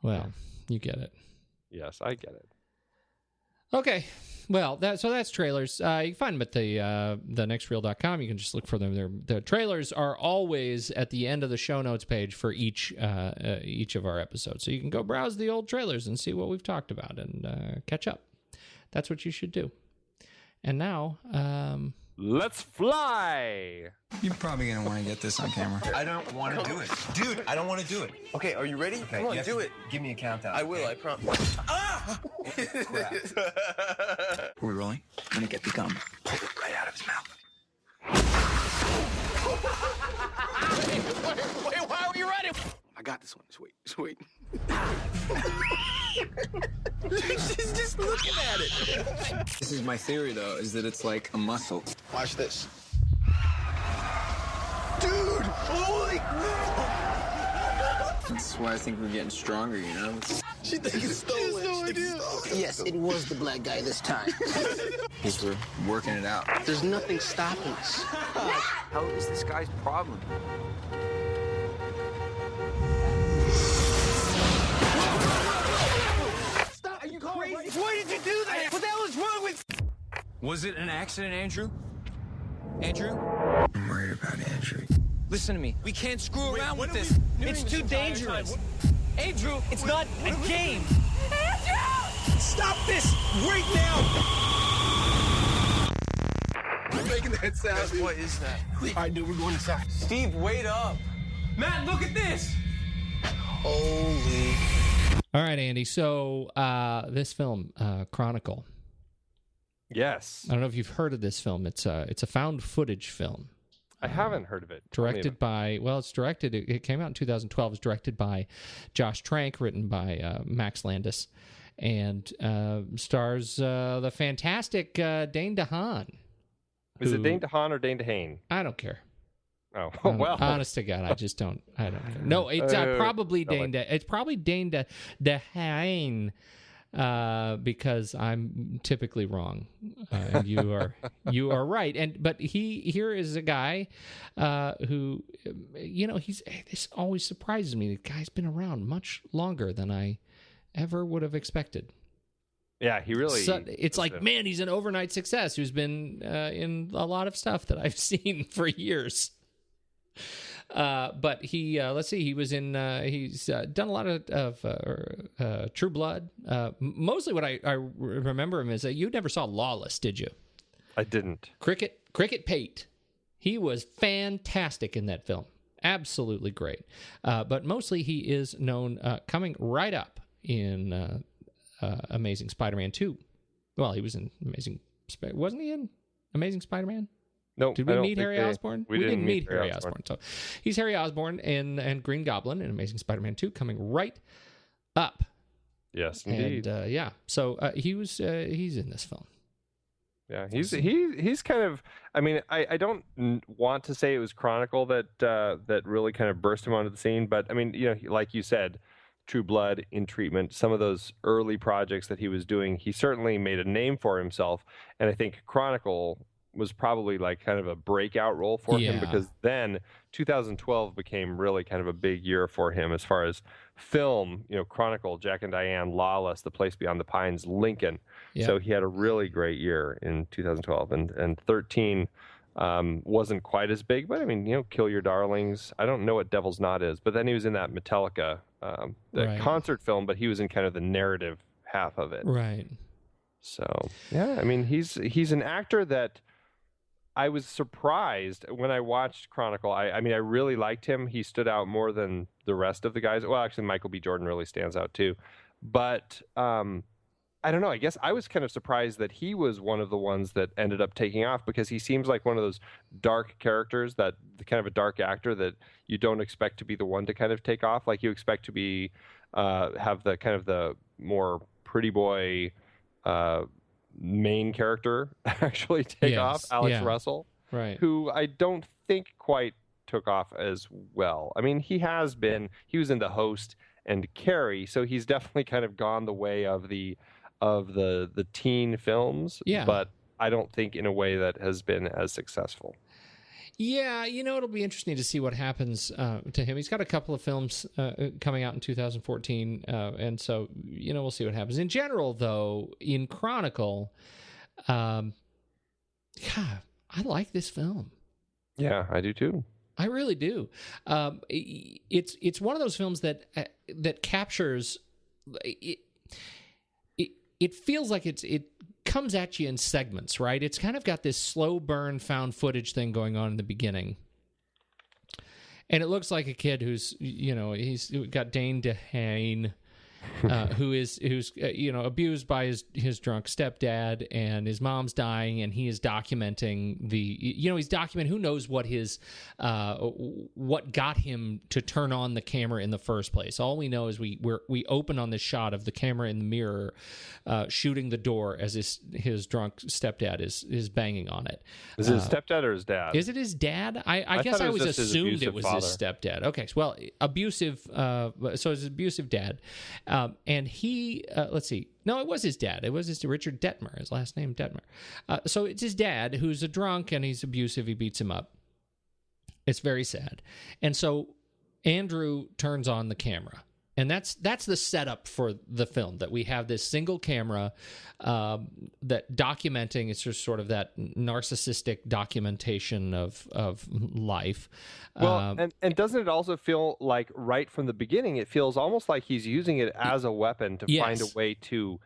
Well, you get it. Yes, I get it. Okay, well, that's trailers. You can find them at the nextreel.com. You can just look for them. The trailers are always at the end of the show notes page for each of our episodes. So you can go browse the old trailers and see what we've talked about and catch up. That's what you should do. And now, let's fly! You're probably going to want to get this on camera. I don't want to do it. Dude, I don't want to do it. Okay, are you ready? Okay, Come on, yes. do it. Give me a countdown. I will, I promise. Ah! Are we rolling? I'm going to get the gum. Pull it right out of his mouth. Wait, why are you ready? I got this one. Sweet. She's just looking at it. This is my theory, though, is that it's like a muscle. Watch this. Dude, holy crap! That's why I think we're getting stronger, you know? She thinks it's stolen. No idea. Yes, it was the black guy this time. Because we're working it out. There's nothing stopping us. How is this guy's problem? Stop! Are you crazy? Why did you do that? What the hell is wrong with... Was it an accident, Andrew? Andrew? I'm worried about Andrew. Listen to me. We can't screw around with this. It's too dangerous. Andrew, it's not a game. Andrew! Stop this right now! You're making that sound. What is that? All right, dude, we're going inside. Steve, wait up. Matt, look at this. Holy... all right, Andy. So this film, Chronicle. Yes. I don't know if you've heard of this film. It's a found footage film. I haven't heard of it. Directed by, it came out in 2012. It's directed by Josh Trank, written by Max Landis, and stars the fantastic Dane DeHaan. Is it Dane DeHaan or Dane DeHaan? I don't care. Oh, well. Honest to God, I don't care. No, it's probably Dane. It's probably Dane DeHaan, because I'm typically wrong, and you are right. But here is a guy who, this always surprises me. The guy's been around much longer than I ever would have expected. Yeah, he really... it's like, man, he's an overnight success who's been in a lot of stuff that I've seen for years. But he, let's see, he was in, he's done a lot of True Blood. Mostly what I remember him is that you never saw Lawless, did you? I didn't. Cricket Pate. He was fantastic in that film. Absolutely great. But mostly he is known coming right up in Amazing Spider-Man 2. Well, he was in wasn't he in Amazing Spider-Man? No. Did we meet Harry Osborn? We didn't meet Harry Osborn. So he's Harry Osborn and Green Goblin in Amazing Spider-Man 2 coming right up. Yes, indeed. And so he's in this film. Yeah, he's kind of. I mean, I don't want to say it was Chronicle that really kind of burst him onto the scene, but I mean, like you said, True Blood, In Treatment, some of those early projects that he was doing, he certainly made a name for himself. And I think Chronicle was probably like kind of a breakout role for him, because then 2012 became really kind of a big year for him as far as film, Chronicle, Jack and Diane, Lawless, The Place Beyond the Pines, Lincoln. Yep. So he had a really great year in 2012, and 13 wasn't quite as big, but I mean, Kill Your Darlings. I don't know what Devil's Knot is, but then he was in that Metallica concert film, but he was in kind of the narrative half of it. Right. So, yeah, I mean, he's an actor that I was surprised when I watched Chronicle. I mean, I really liked him. He stood out more than the rest of the guys. Well, actually, Michael B. Jordan really stands out too. But I don't know. I guess I was kind of surprised that he was one of the ones that ended up taking off, because he seems like one of those dark characters, that kind of a dark actor that you don't expect to be the one to kind of take off. Like you expect to be have the kind of the more pretty boy main character actually take off, Alex Russell, right? Who I don't think quite took off as well. I mean, he was in The Host and Carrie, so he's definitely kind of gone the way of the teen films, but I don't think in a way that has been as successful. Yeah, it'll be interesting to see what happens to him. He's got a couple of films coming out in 2014, and so, we'll see what happens. In general, though, in Chronicle, I like this film. Yeah, I do too. I really do. It's one of those films that captures it. It feels like it comes at you in segments, right? It's kind of got this slow burn found footage thing going on in the beginning. And it looks like a kid who's he's got Dane DeHaan, who's abused by his drunk stepdad, and his mom's dying, and he is documenting he's documenting who knows what what got him to turn on the camera in the first place. All we know is we open on this shot of the camera in the mirror shooting the door as his drunk stepdad is banging on it. Is it his stepdad or his dad? Is it his dad? I guess I always assumed it was his stepdad. Okay, well, abusive. So it's his abusive dad. And he, let's see. No, it was his dad. It was Richard Detmer, his last name Detmer. So it's his dad who's a drunk and he's abusive. He beats him up. It's very sad. And so Andrew turns on the camera. And that's the setup for the film, that we have this single camera that documenting, it's just sort of that narcissistic documentation of life. Well, and doesn't it also feel like right from the beginning, it feels almost like he's using it as a weapon to find a way to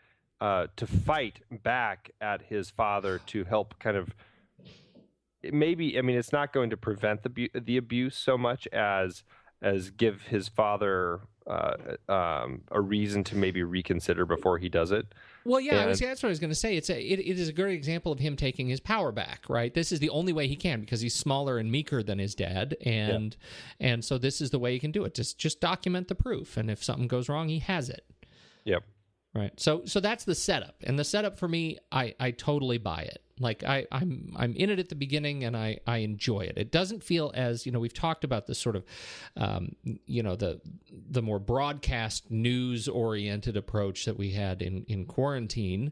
fight back at his father, to help kind of maybe, I mean, it's not going to prevent the abuse so much as give his father a reason to maybe reconsider before he does it. Well, yeah, that's what I was going to say. It is a great example of him taking his power back, right? This is the only way he can, because he's smaller and meeker than his dad, and so this is the way he can do it. Just document the proof, and if something goes wrong, he has it. Yep. Right. So that's the setup. And the setup for me, I totally buy it. Like I'm in it at the beginning and I enjoy it. It doesn't feel as, we've talked about this sort of, the more broadcast news oriented approach that we had in Quarantine.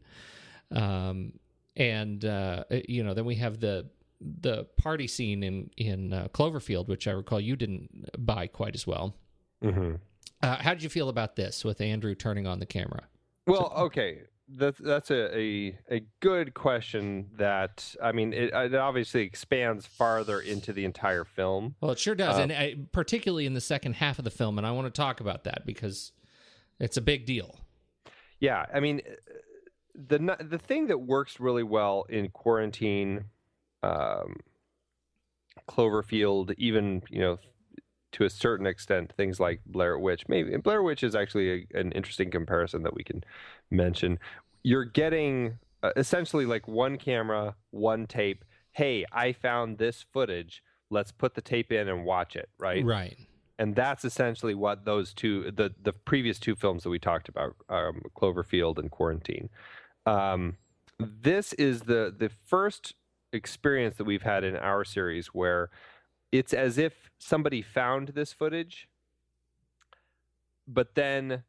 Then we have the party scene in Cloverfield, which I recall you didn't buy quite as well. Mm-hmm. How did you feel about this with Andrew turning on the camera? Well, okay, that's a good question. That it obviously expands farther into the entire film. Well, it sure does, and particularly in the second half of the film, and I want to talk about that because it's a big deal. Yeah, I mean, the thing that works really well in Quarantine, Cloverfield, even to a certain extent, things like Blair Witch. Maybe Blair Witch is actually an interesting comparison that we can mention. You're getting essentially like one camera, one tape. Hey, I found this footage. Let's put the tape in and watch it, right? Right. And that's essentially what those two, the previous two films that we talked about, Cloverfield and Quarantine. This is the first experience that we've had in our series where it's as if somebody found this footage, but then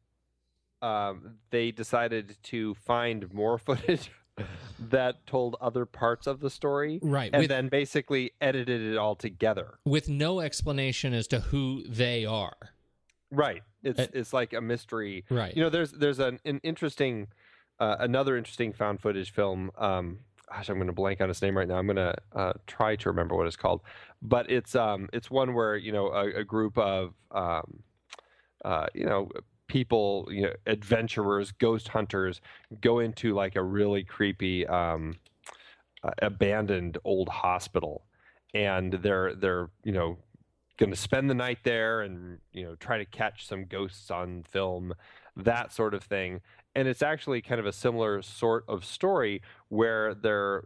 they decided to find more footage that told other parts of the story, right? And then basically edited it all together with no explanation as to who they are. Right. It's like a mystery, right? There's an interesting, another interesting found footage film. Gosh, I'm going to blank on its name right now. I'm going to try to remember what it's called, but it's one where a group of people, adventurers, ghost hunters, go into like a really creepy abandoned old hospital, and they're going to spend the night there and try to catch some ghosts on film, that sort of thing. And it's actually kind of a similar sort of story where they're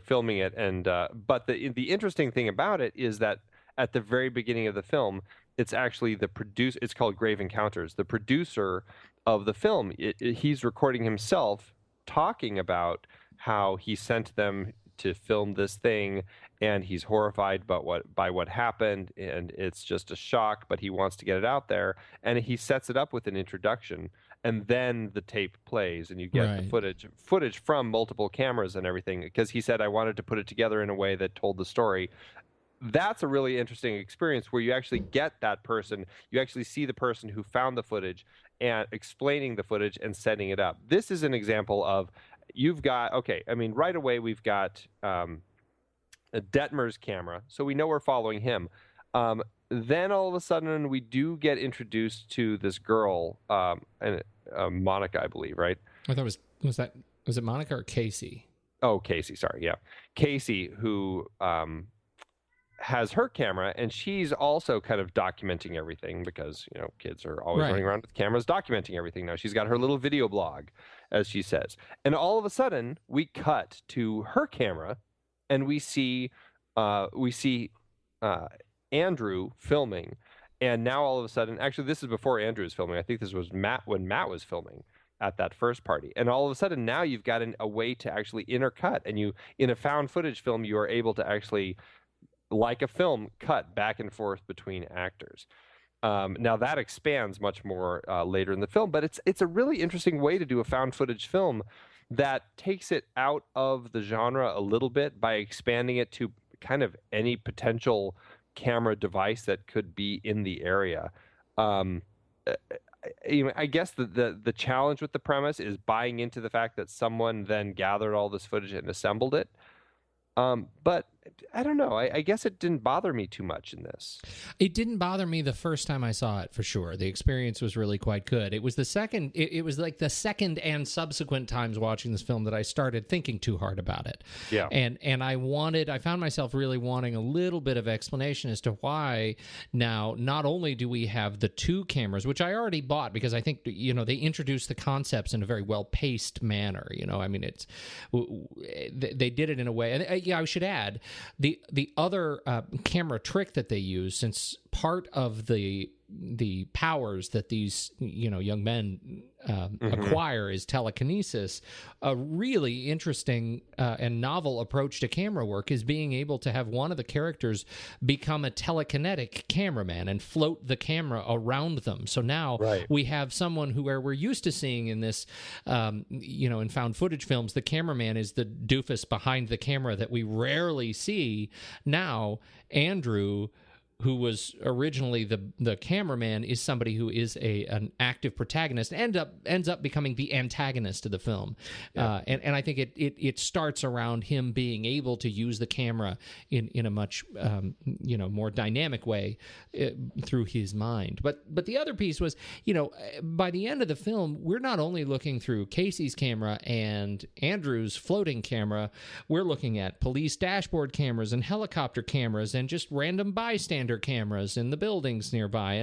filming it. And but the interesting thing about it is that at the very beginning of the film, it's actually the producer. It's called Grave Encounters. The producer of the film, he's recording himself talking about how he sent them to film this thing, and he's horrified by what happened, and it's just a shock, but he wants to get it out there, and he sets it up with an introduction. And then the tape plays, and you get the footage from multiple cameras and everything, because he said, I wanted to put it together in a way that told the story. That's a really interesting experience where you actually get that person. You actually see the person who found the footage and explaining the footage and setting it up. This is an example of right away we've got Detmer's camera, so we know we're following him. Then all of a sudden we do get introduced to this girl, Monica, I believe, right? I thought was it Monica or Casey? Oh, Casey, sorry, yeah. Casey, who has her camera, and she's also kind of documenting everything because, kids are always running around with cameras documenting everything. Now she's got her little video blog, as she says. And all of a sudden we cut to her camera and we see Andrew filming, and now all of a sudden, actually this is before Andrew was filming. I think this was when Matt was filming at that first party, and all of a sudden now you've got a way to actually intercut, and in a found footage film you are able to actually, like a film, cut back and forth between actors. Now that expands much more later in the film, but it's a really interesting way to do a found footage film that takes it out of the genre a little bit by expanding it to kind of any potential camera device that could be in the area. I guess the challenge with the premise is buying into the fact that someone then gathered all this footage and assembled it. But I don't know. I guess it didn't bother me too much in this. It didn't bother me the first time I saw it, for sure. The experience was really quite good. It was the second. It was like the second and subsequent times watching this film that I started thinking too hard about it. Yeah. And I found myself really wanting a little bit of explanation as to why now not only do we have the two cameras, which I already bought because I think they introduced the concepts in a very well paced manner. It's they did it in a way. And I should add. The other camera trick that they use, since part of the powers that these young men acquire is telekinesis. A really interesting and novel approach to camera work is being able to have one of the characters become a telekinetic cameraman and float the camera around them. So now we have someone where we're used to seeing in this, in found footage films, the cameraman is the doofus behind the camera that we rarely see. Now, Andrew, who was originally the cameraman, is somebody who is an active protagonist, ends up becoming the antagonist of the film. Yeah. And I think it starts around him being able to use the camera in a much more dynamic way through his mind. But the other piece was, by the end of the film, we're not only looking through Casey's camera and Andrew's floating camera, we're looking at police dashboard cameras and helicopter cameras and just random bystander cameras in the buildings nearby,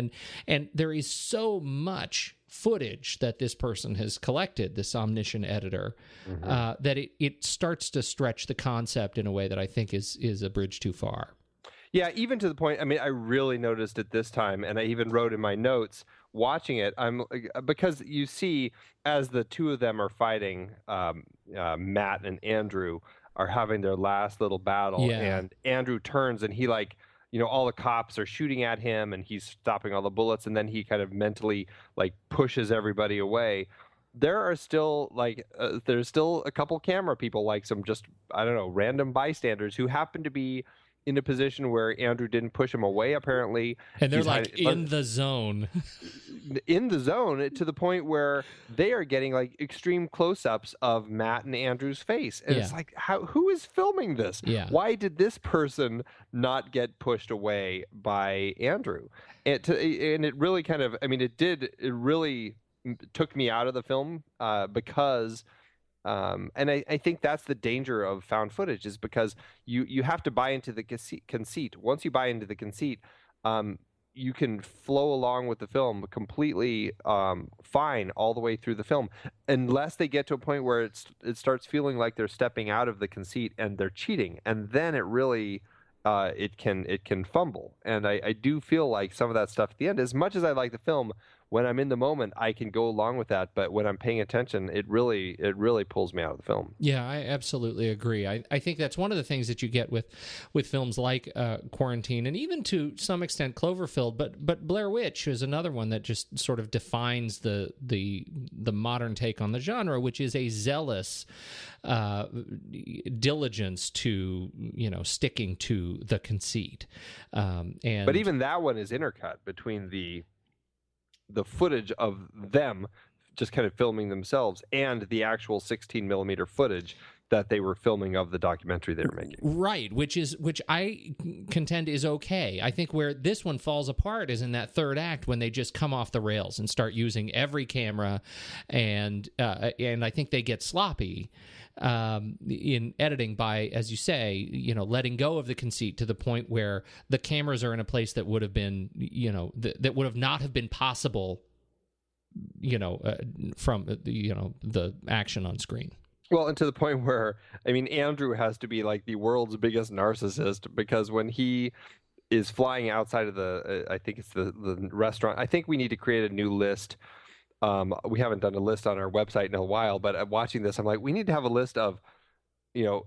and there is so much footage that this person has collected, this omniscient editor, that it starts to stretch the concept in a way that I think is a bridge too far. Yeah, even to the point, I mean, I really noticed it this time, and I even wrote in my notes watching it, because you see as the two of them are fighting, Matt and Andrew are having their last little battle, and Andrew turns and he all the cops are shooting at him and he's stopping all the bullets, and then he kind of mentally pushes everybody away. There are still there's still a couple camera people, some just, I don't know, random bystanders who happen to be in a position where Andrew didn't push him away, apparently. And they're in the zone. In the zone, to the point where they are getting extreme close-ups of Matt and Andrew's face. And it's who is filming this? Yeah. Why did this person not get pushed away by Andrew? And it really kind of, it really took me out of the film because... and I think that's the danger of found footage, is because you have to buy into the conceit. Once you buy into the conceit, you can flow along with the film completely fine all the way through the film, unless they get to a point where it starts feeling like they're stepping out of the conceit and they're cheating, and then it really it can fumble. And I do feel like some of that stuff at the end, as much as I like the film, when I'm in the moment, I can go along with that. But when I'm paying attention, it really pulls me out of the film. Yeah, I absolutely agree. I think that's one of the things that you get with films like Quarantine, and even to some extent Cloverfield. But Blair Witch is another one that just sort of defines the modern take on the genre, which is a zealous diligence to sticking to the conceit. But even that one is intercut between the footage of them just kind of filming themselves and the actual 16 millimeter footage that they were filming of the documentary they were making. Right, which I contend is okay. I think where this one falls apart is in that third act, when they just come off the rails and start using every camera, and I think they get sloppy in editing by, as you say, letting go of the conceit to the point where the cameras are in a place that would have been, that would have not have been possible, from the action on screen. Well, and to the point where, Andrew has to be the world's biggest narcissist, because when he is flying outside of I think it's the restaurant, I think we need to create a new list. We haven't done a list on our website in a while, but watching this, I'm like, we need to have a list of,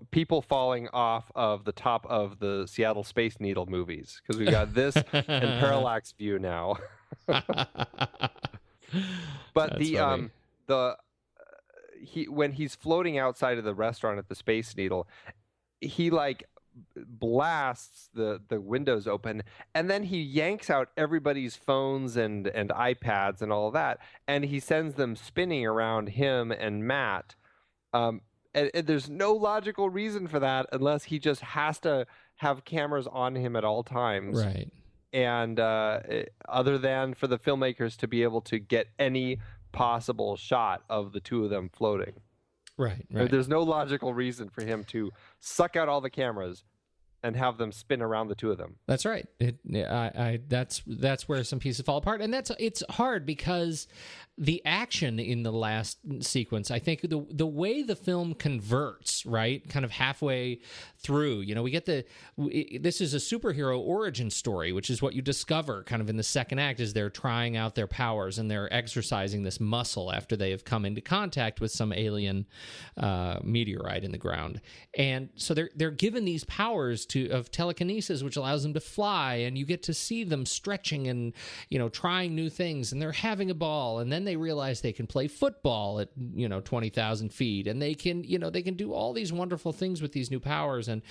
people falling off of the top of the Seattle Space Needle movies, because we've got this and Parallax View now. But when he's floating outside of the restaurant at the Space Needle, he blasts the windows open, and then he yanks out everybody's phones and iPads and all of that, and he sends them spinning around him and Matt. And there's no logical reason for that, unless he just has to have cameras on him at all times. Right. And other than for the filmmakers to be able to get any possible shot of the two of them floating. Right. There's no logical reason for him to suck out all the cameras, and have them spin around the two of them. That's right. That's where some pieces fall apart, and it's hard because the action in the last sequence, I think the way the film converts, right, kind of halfway through, we get this is a superhero origin story, which is what you discover kind of in the second act as they're trying out their powers and they're exercising this muscle after they have come into contact with some alien meteorite in the ground, and so they're given these powers of telekinesis, which allows them to fly, and you get to see them stretching and trying new things, and they're having a ball, and then they realize they can play football at 20,000 feet, and they can do all these wonderful things with these new powers, and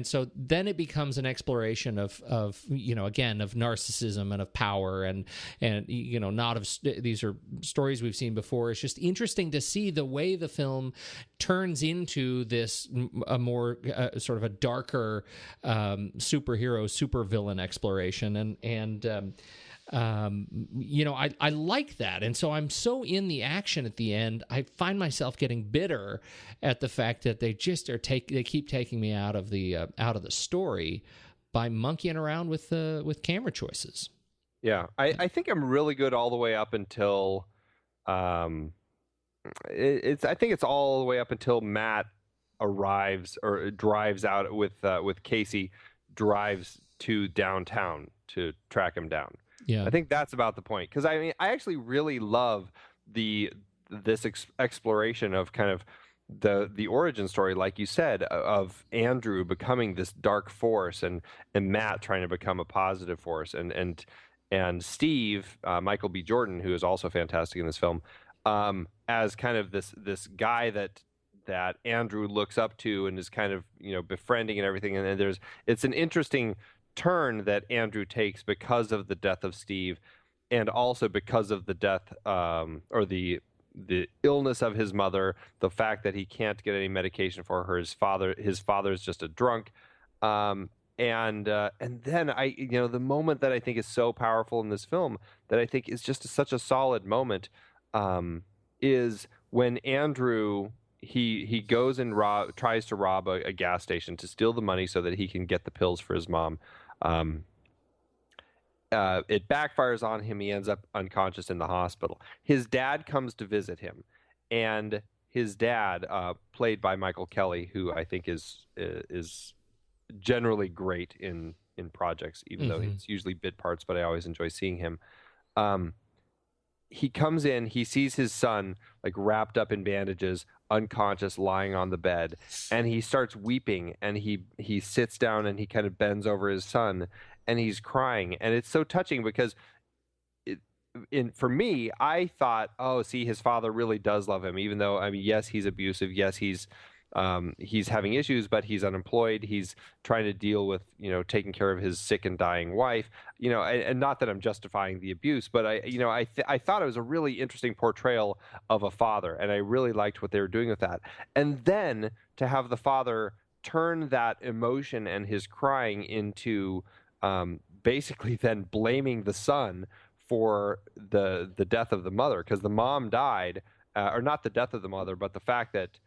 so then it becomes an exploration of again of narcissism and of power, and not of these are stories we've seen before. It's just interesting to see the way the film turns into this a more sort of a darker superhero supervillain exploration, and I like that, and so I'm so in the action at the end. I find myself getting bitter at the fact that they just they keep taking me out of the story by monkeying around with camera choices. Yeah, I think I'm really good all the way up until I think it's all the way up until Matt arrives or drives out with Casey, drives to downtown to track him down. Yeah, I think that's about the point, because I actually really love this exploration of kind of the origin story, like you said, of Andrew becoming this dark force and Matt trying to become a positive force, and Steve, Michael B. Jordan, who is also fantastic in this film, as kind of this guy that Andrew looks up to and is kind of befriending and everything. And then it's an interesting turn that Andrew takes because of the death of Steve, and also because of the death or the illness of his mother, the fact that he can't get any medication for her. His father's just a drunk. And then the moment that I think is so powerful in this film, that I think is just such a solid moment, is when Andrew he goes and tries to rob a gas station to steal the money so that he can get the pills for his mom. It backfires on him. He ends up unconscious in the hospital. His dad comes to visit him, and his dad, played by Michael Kelly, who I think is generally great in projects, even though it's usually bit parts, but I always enjoy seeing him. He comes in, he sees his son like wrapped up in bandages, unconscious, lying on the bed, and he starts weeping, and he sits down and he kind of bends over his son, and he's crying, and it's so touching because for me, I thought, oh, see, his father really does love him, even though, I mean, yes, he's abusive, yes, he's having issues, but he's unemployed. He's trying to deal with, taking care of his sick and dying wife, and not that I'm justifying the abuse, but I thought it was a really interesting portrayal of a father, and I really liked what they were doing with that. And then to have the father turn that emotion and his crying into basically then blaming the son for the death of the mother, because the mom died, or not the death of the mother, but the fact that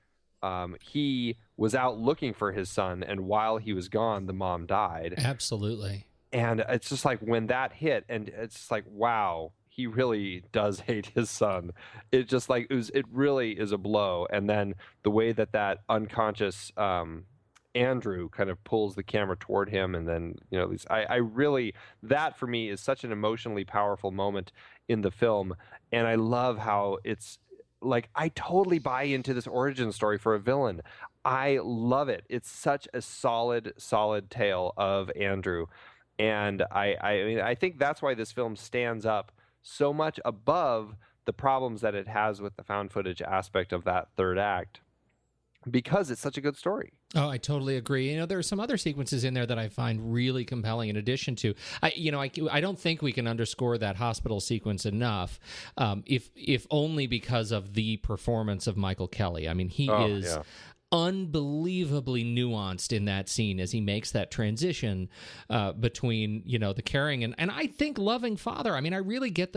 he was out looking for his son, and while he was gone, the mom died. Absolutely. And it's just like when that hit, and it's just like, wow, he really does hate his son. It just like it really is a blow. And then the way that unconscious Andrew kind of pulls the camera toward him, and then I really, that for me is such an emotionally powerful moment in the film, and I love how it's. Like, I totally buy into this origin story for a villain. I love it. It's such a solid tale of Andrew. And I think that's why this film stands up so much above the problems that it has with the found footage aspect of that third act, because it's such a good story. Oh, I totally agree. There are some other sequences in there that I find really compelling. In addition to, I don't think we can underscore that hospital sequence enough, if only because of the performance of Michael Kelly. I mean, he is unbelievably nuanced in that scene as he makes that transition between, the caring and I think loving father. I mean, I really get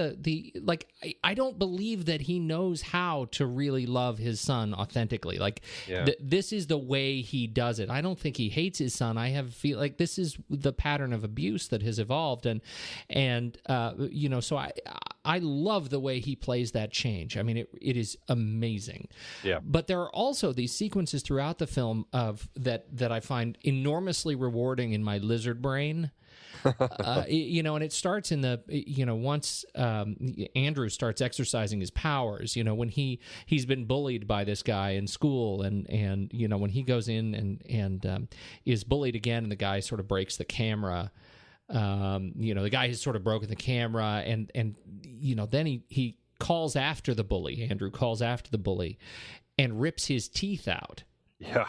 I don't believe that he knows how to really love his son authentically. This is the way he does it. I don't think he hates his son. I feel like this is the pattern of abuse that has evolved, and so I love the way he plays that change. I mean, it is amazing. Yeah. But there are also these sequences throughout the film that I find enormously rewarding in my lizard brain. And it starts in once Andrew starts exercising his powers, when he's been bullied by this guy in school, and when he goes in and is bullied again, and the guy sort of breaks the camera. The guy has sort of broken the camera, and then he calls after the bully. Andrew calls after the bully and rips his teeth out. Yeah.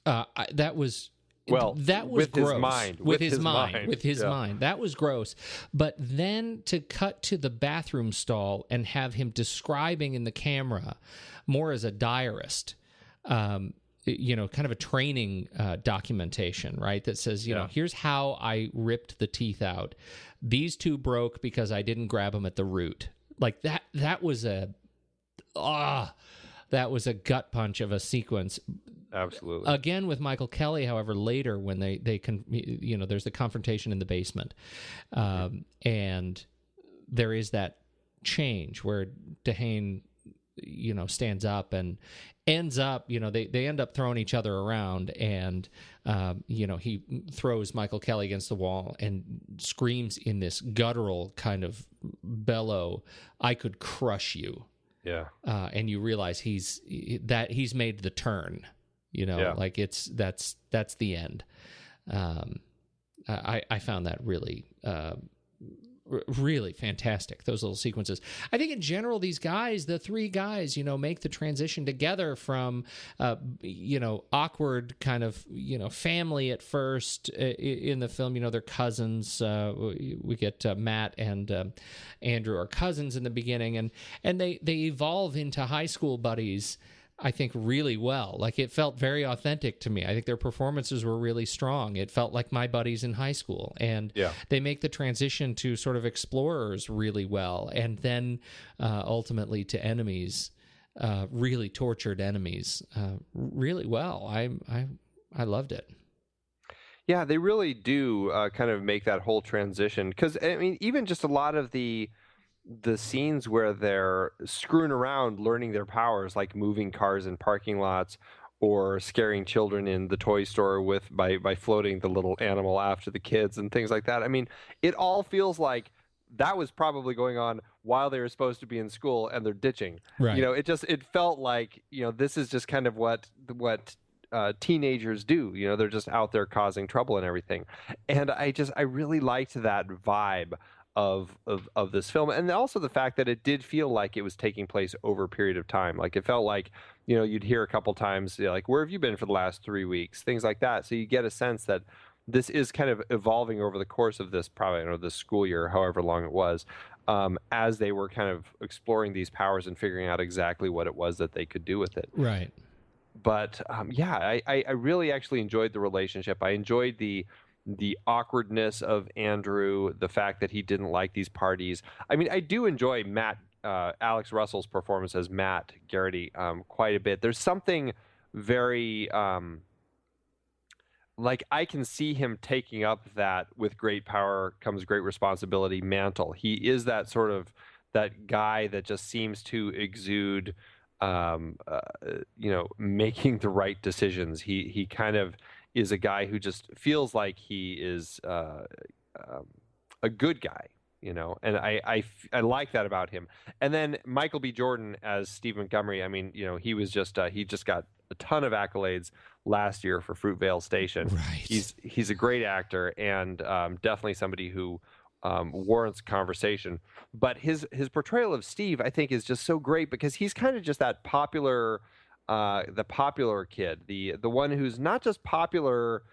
That was with gross. With his mind. That was gross. But then to cut to the bathroom stall and have him describing in the camera more as a diarist, kind of a training documentation, right? That says, here's how I ripped the teeth out. These two broke because I didn't grab them at the root. Like that was a gut punch of a sequence. Absolutely. Again, with Michael Kelly, however, later when they can, there's the confrontation in the basement, and there is that change where DeHaan, stands up and ends up, they end up throwing each other around, and he throws Michael Kelly against the wall and screams in this guttural kind of bellow, "I could crush you." Yeah. And you realize he's made the turn. That's the end. I found that really, really fantastic, those little sequences. I think in general, these guys, the three guys, make the transition together from, awkward kind of, family at first in the film. They're cousins. We get Matt and Andrew are cousins in the beginning, and they evolve into high school buddies, I think, really well. Like, it felt very authentic to me. I think their performances were really strong. It felt like my buddies in high school. And they make the transition to sort of explorers really well. And then ultimately to enemies, really tortured enemies, really well. I loved it. Yeah, they really do kind of make that whole transition. Because, I mean, even just a lot of the scenes where they're screwing around learning their powers, like moving cars in parking lots or scaring children in the toy store by floating the little animal after the kids and things like that. I mean, it all feels like that was probably going on while they were supposed to be in school and they're ditching. Right. It felt like, this is just kind of what teenagers do. They're just out there causing trouble and everything. And I really liked that vibe of this film, and also the fact that it did feel like it was taking place over a period of time. Like, it felt like, you'd hear a couple times, like, "Where have you been for the last 3 weeks?" Things like that. So you get a sense that this is kind of evolving over the course of this, probably, this school year, however long it was, as they were kind of exploring these powers and figuring out exactly what it was that they could do with it. Right. But I really actually enjoyed the relationship. I enjoyed the awkwardness of Andrew, the fact that he didn't like these parties. I mean, I do enjoy Alex Russell's performance as Matt Garrity quite a bit. There's something very, like, I can see him taking up that "with great power comes great responsibility" mantle. He is that sort of, that guy that just seems to exude, making the right decisions. He kind of is a guy who just feels like he is a good guy, and I like that about him. And then Michael B. Jordan as Steve Montgomery, I mean, he was just he just got a ton of accolades last year for Fruitvale Station. Right. He's a great actor, and definitely somebody who warrants conversation. But his portrayal of Steve, I think, is just so great, because he's kind of just that popular, the popular kid, the one who's not just popular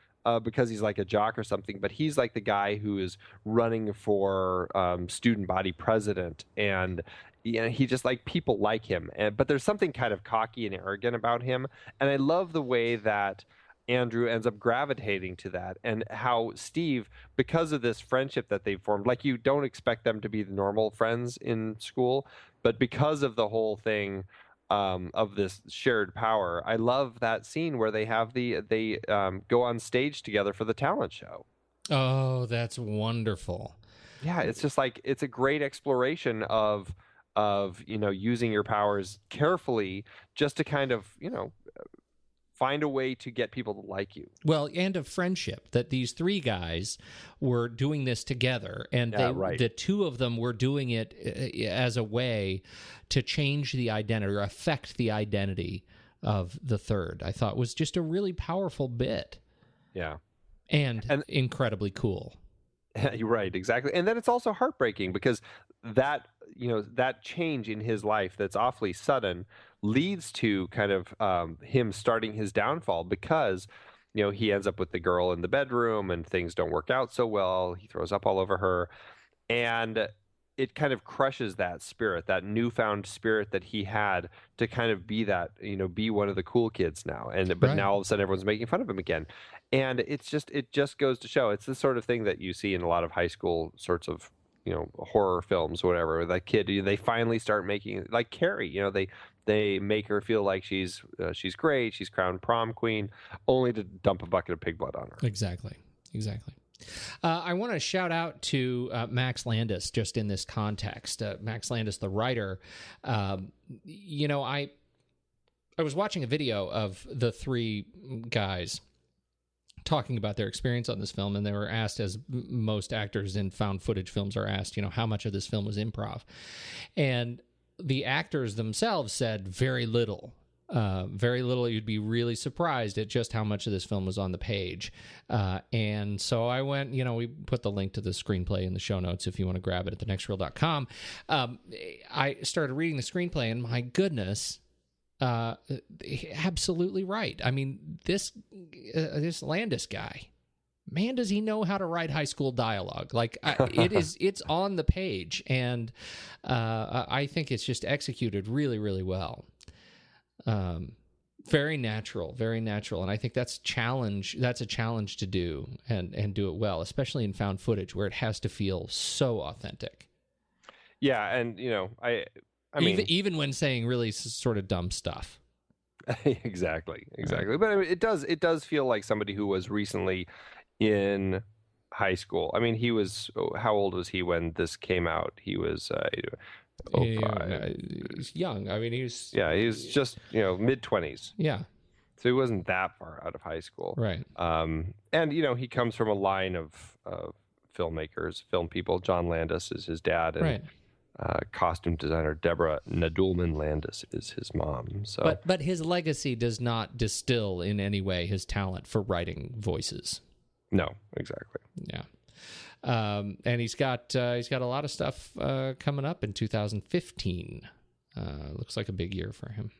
because he's like a jock or something, but he's like the guy who is running for student body president, and he just like people like him, but there's something kind of cocky and arrogant about him, and I love the way that Andrew ends up gravitating to that, and how Steve, because of this friendship that they've formed, like you don't expect them to be the normal friends in school, but because of the whole thing of this shared power, I love that scene where they have they go on stage together for the talent show. Oh, that's wonderful. Yeah, it's just like it's a great exploration of using your powers carefully just to kind of find a way to get people to like you. Well, and of friendship, that these three guys were doing this together, and the two of them were doing it as a way to change the identity or affect the identity of the third. I thought was just a really powerful bit. Yeah. And incredibly cool. You're right, exactly. And then it's also heartbreaking because that change in his life that's awfully sudden leads to kind of him starting his downfall, because he ends up with the girl in the bedroom and things don't work out so well. He throws up all over her, and it kind of crushes that spirit, that newfound spirit that he had to kind of be that, be one of the cool kids now. But now all of a sudden everyone's making fun of him again. And it just goes to show it's the sort of thing that you see in a lot of high school sorts of, horror films, or whatever. That kid, they finally start making, like Carrie, they make her feel like she's great, she's crowned prom queen, only to dump a bucket of pig blood on her. Exactly. I want to shout out to Max Landis just in this context. Max Landis, the writer. I was watching a video of the three guys talking about their experience on this film, and they were asked, as most actors in found footage films are asked, how much of this film was improv. And the actors themselves said very little. Very little. You'd be really surprised at just how much of this film was on the page. And so I went, we put the link to the screenplay in the show notes if you want to grab it at thenextreel.com. I started reading the screenplay, and my goodness, absolutely right. I mean, this Landis guy, man, does he know how to write high school dialogue? Like, it's on the page, and I think it's just executed really, really well. Very natural, and I think that's a challenge to do and do it well, especially in found footage where it has to feel so authentic. Yeah, and I mean, even when saying really sort of dumb stuff. Exactly. But I mean, it does feel like somebody who was recently in high school. I mean, he was, how old was he when this came out? He was he's young. I mean, he was just mid-20s. Yeah. So he wasn't that far out of high school. Right. And he comes from a line of filmmakers, film people. John Landis is his dad, and right. Costume designer Deborah Nadoolman Landis is his mom. So, but his legacy does not distill in any way his talent for writing voices. No, exactly. Yeah. And he's got a lot of stuff coming up in 2015. Looks like a big year for him.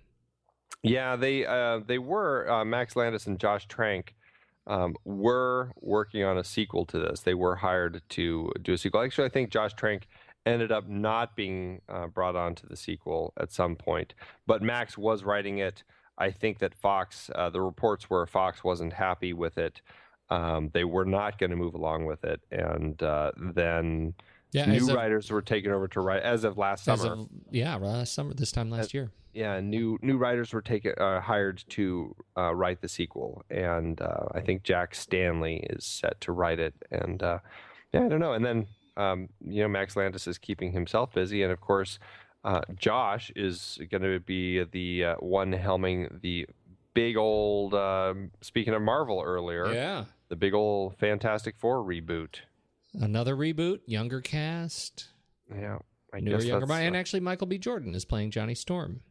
Yeah, they were Max Landis and Josh Trank were working on a sequel to this. They were hired to do a sequel. Actually, I think Josh Trank ended up not being brought on to the sequel at some point, but Max was writing it. I think that Fox, the reports were Fox wasn't happy with it. They were not going to move along with it, and then new writers were taken over to write as of last summer. Last summer, this time last year. Yeah, new writers were hired to write the sequel, and I think Jack Stanley is set to write it. And I don't know. And then Max Landis is keeping himself busy, and of course, Josh is going to be the one helming the big old. Speaking of Marvel earlier, the big old Fantastic Four reboot. Another reboot, younger cast. Yeah, I newer, guess younger, and actually Michael B. Jordan is playing Johnny Storm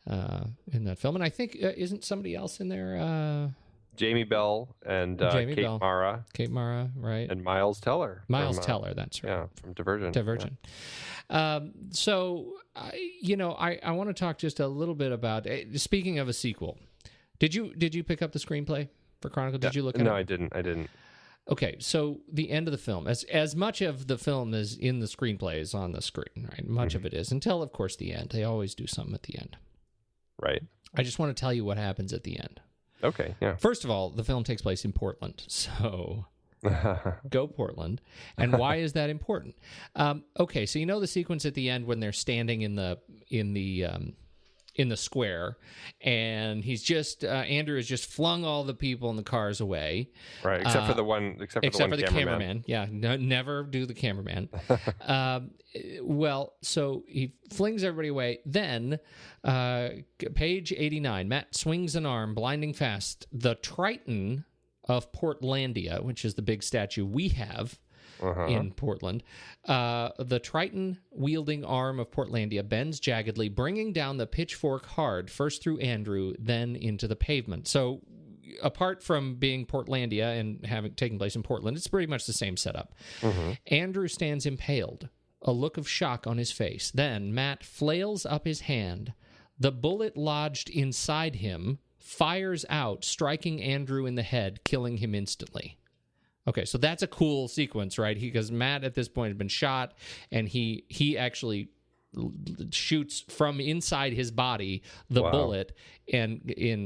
in that film, and I think isn't somebody else in there? Jamie Bell and Kate Mara, right, and Miles Teller. Teller, that's right. Yeah, from Divergent. Yeah. So I want to talk just a little bit about. Speaking of a sequel, did you pick up the screenplay? for Chronicle? Did you look at it? No, I didn't. Okay, so the end of the film, as much of the film as in the screenplay is on the screen, right? Much of it is, until, of course, the end. They always do something at the end. Right. I just want to tell you what happens at the end. Okay, yeah. First of all, the film takes place in Portland, so go Portland. And why is that important? Okay, so you know the sequence at the end when they're standing in the square, and he's just Andrew has just flung all the people in the cars away, right? Except for the cameraman. Yeah, never do the cameraman. Well, so he flings everybody away. Then, page 89, Matt swings an arm, blinding fast. The Triton of Portlandia, which is the big statue we have in Portland. The Triton-wielding arm of Portlandia bends jaggedly, bringing down the pitchfork hard, first through Andrew, then into the pavement. So, apart from being Portlandia and having taken place in Portland, it's pretty much the same setup. Andrew stands impaled, a look of shock on his face. Then Matt flails up his hand. The bullet lodged inside him fires out, striking Andrew in the head, killing him instantly. Okay, so that's a cool sequence, right? Because Matt at this point had been shot, and he actually shoots from inside his body the bullet and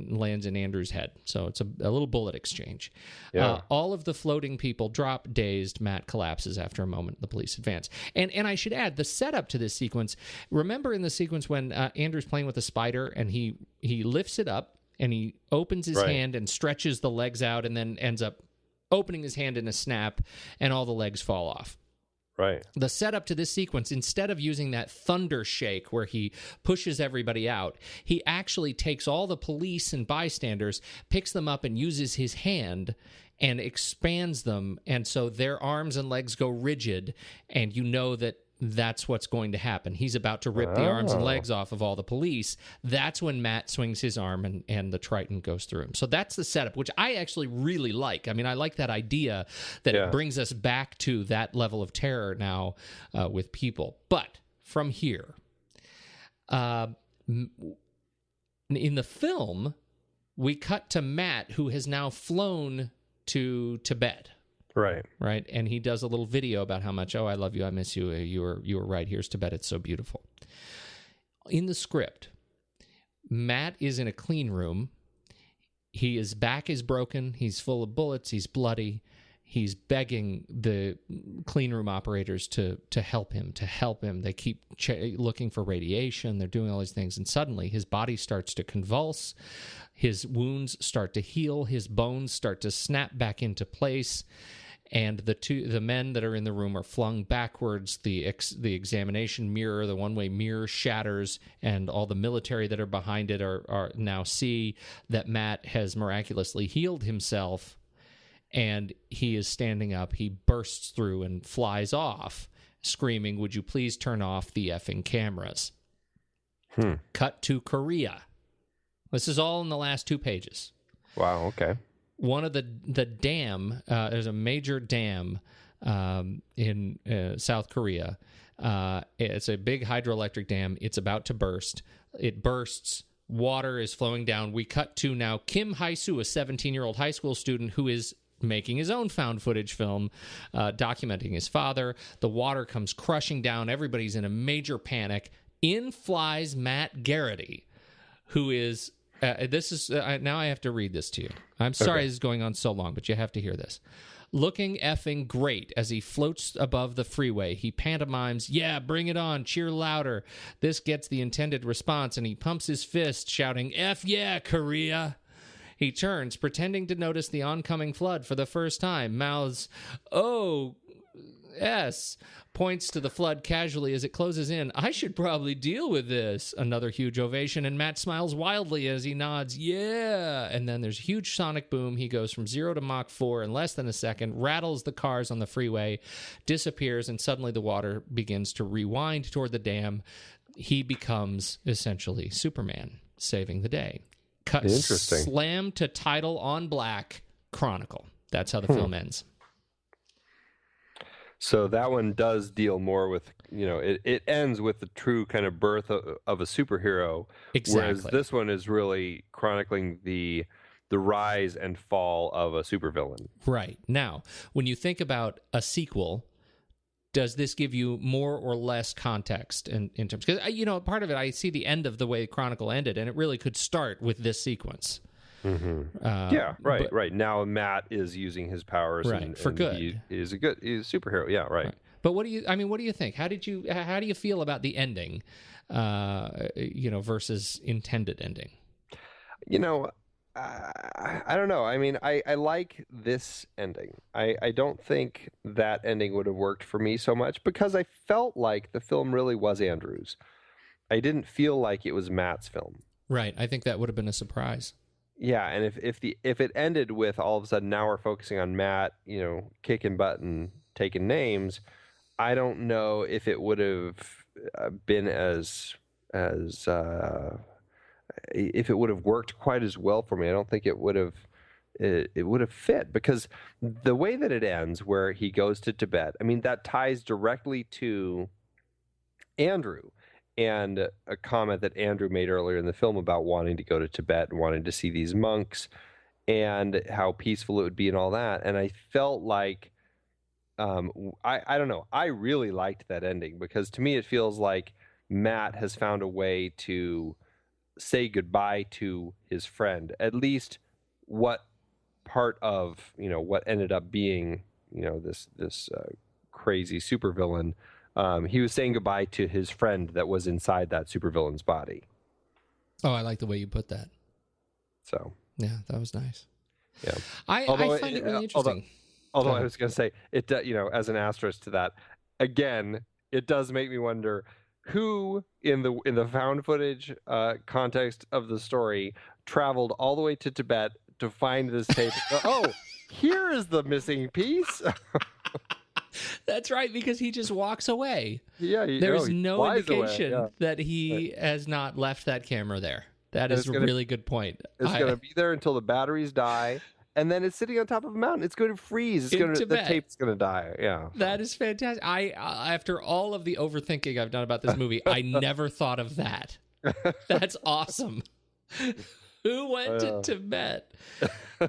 lands in Andrew's head. So it's a little bullet exchange. Yeah. All of the floating people drop dazed. Matt collapses after a moment. The police advance. And I should add, the setup to this sequence, remember in the sequence when Andrew's playing with a spider and he lifts it up and he opens his hand and stretches the legs out and then ends up opening his hand in a snap, and all the legs fall off. Right. The setup to this sequence, instead of using that thunder shake where he pushes everybody out, he actually takes all the police and bystanders, picks them up, and uses his hand and expands them, and so their arms and legs go rigid, and you know that that's what's going to happen. He's about to rip the arms and legs off of all the police. That's when Matt swings his arm and the Triton goes through him. So that's the setup, which I actually really like. I mean, I like that idea that it brings us back to that level of terror now with people. But from here, in the film, we cut to Matt, who has now flown to Tibet. Right. And he does a little video about how much, I love you, I miss you, you were right, here's Tibet, it's so beautiful. In the script, Matt is in a clean room. His back is broken, he's full of bullets, he's bloody. He's begging the clean room operators to help him. They keep looking for radiation. They're doing all these things. And suddenly his body starts to convulse. His wounds start to heal. His bones start to snap back into place. And the men that are in the room are flung backwards. The examination mirror, the one-way mirror, shatters, and all the military that are behind it are now see that Matt has miraculously healed himself. And he is standing up. He bursts through and flies off, screaming, "Would you please turn off the effing cameras?" Cut to Korea. This is all in the last 2 pages. Wow, okay. One of the dam, there's a major dam in South Korea. It's a big hydroelectric dam. It's about to burst. It bursts. Water is flowing down. We cut to now Kim Hae-soo, a 17-year-old high school student who is making his own found footage film, documenting his father. The water comes crushing down. Everybody's in a major panic. In flies Matt Garrity, who is... now I have to read this to you. I'm sorry this is going on so long, but you have to hear this. Looking effing great as he floats above the freeway, he pantomimes, "Yeah, bring it on, cheer louder." This gets the intended response, and he pumps his fist, shouting, "F yeah, Korea." He turns, pretending to notice the oncoming flood for the first time, mouths, "Oh, yes," points to the flood casually as it closes in. "I should probably deal with this." Another huge ovation, and Matt smiles wildly as he nods, "Yeah." And then there's a huge sonic boom. He goes from 0 to Mach 4 in less than a second, rattles the cars on the freeway, disappears, and suddenly the water begins to rewind toward the dam. He becomes essentially Superman, saving the day. Cut, interesting. Slam to title on black, Chronicle. That's how the film ends. So that one does deal more with, it ends with the true kind of birth of a superhero. Exactly. Whereas this one is really chronicling the the rise and fall of a supervillain. Right. Now, when you think about a sequel, does this give you more or less context in terms? Because, part of it, I see the end of the way Chronicle ended, and it really could start with this sequence. Mm-hmm. Right. Right. Now Matt is using his powers for good. He's a superhero. Yeah, right. But what do you think? How do you feel about the ending, versus intended ending? I don't know. I mean, I like this ending. I don't think that ending would have worked for me so much because I felt like the film really was Andrew's. I didn't feel like it was Matt's film. Right. I think that would have been a surprise. Yeah, and if it ended with all of a sudden now we're focusing on Matt, kicking butt and taking names, I don't know if it would have been as if it would have worked quite as well for me. I don't think it would have fit because the way that it ends, where he goes to Tibet, I mean, that ties directly to Andrew and a comment that Andrew made earlier in the film about wanting to go to Tibet and wanting to see these monks and how peaceful it would be and all that. And I felt like, I don't know, I really liked that ending because to me it feels like Matt has found a way to say goodbye to his friend, at least what part of what ended up being this crazy supervillain. He was saying goodbye to his friend that was inside that supervillain's body. Oh, I like the way you put that. So yeah, that was nice. Yeah, I find it really interesting. Although I was going to say it, as an asterisk to that, again, it does make me wonder who in the found footage context of the story traveled all the way to Tibet to find this tape. Oh, here is the missing piece. That's right, because he just walks away. Yeah, there's no indication that he has not left that camera there. That is a really good point. It's going to be there until the batteries die. And then it's sitting on top of a mountain. It's going to freeze. The tape's going to die. Yeah, that is fantastic. After all of the overthinking I've done about this movie, I never thought of that. That's awesome. Who went to Tibet?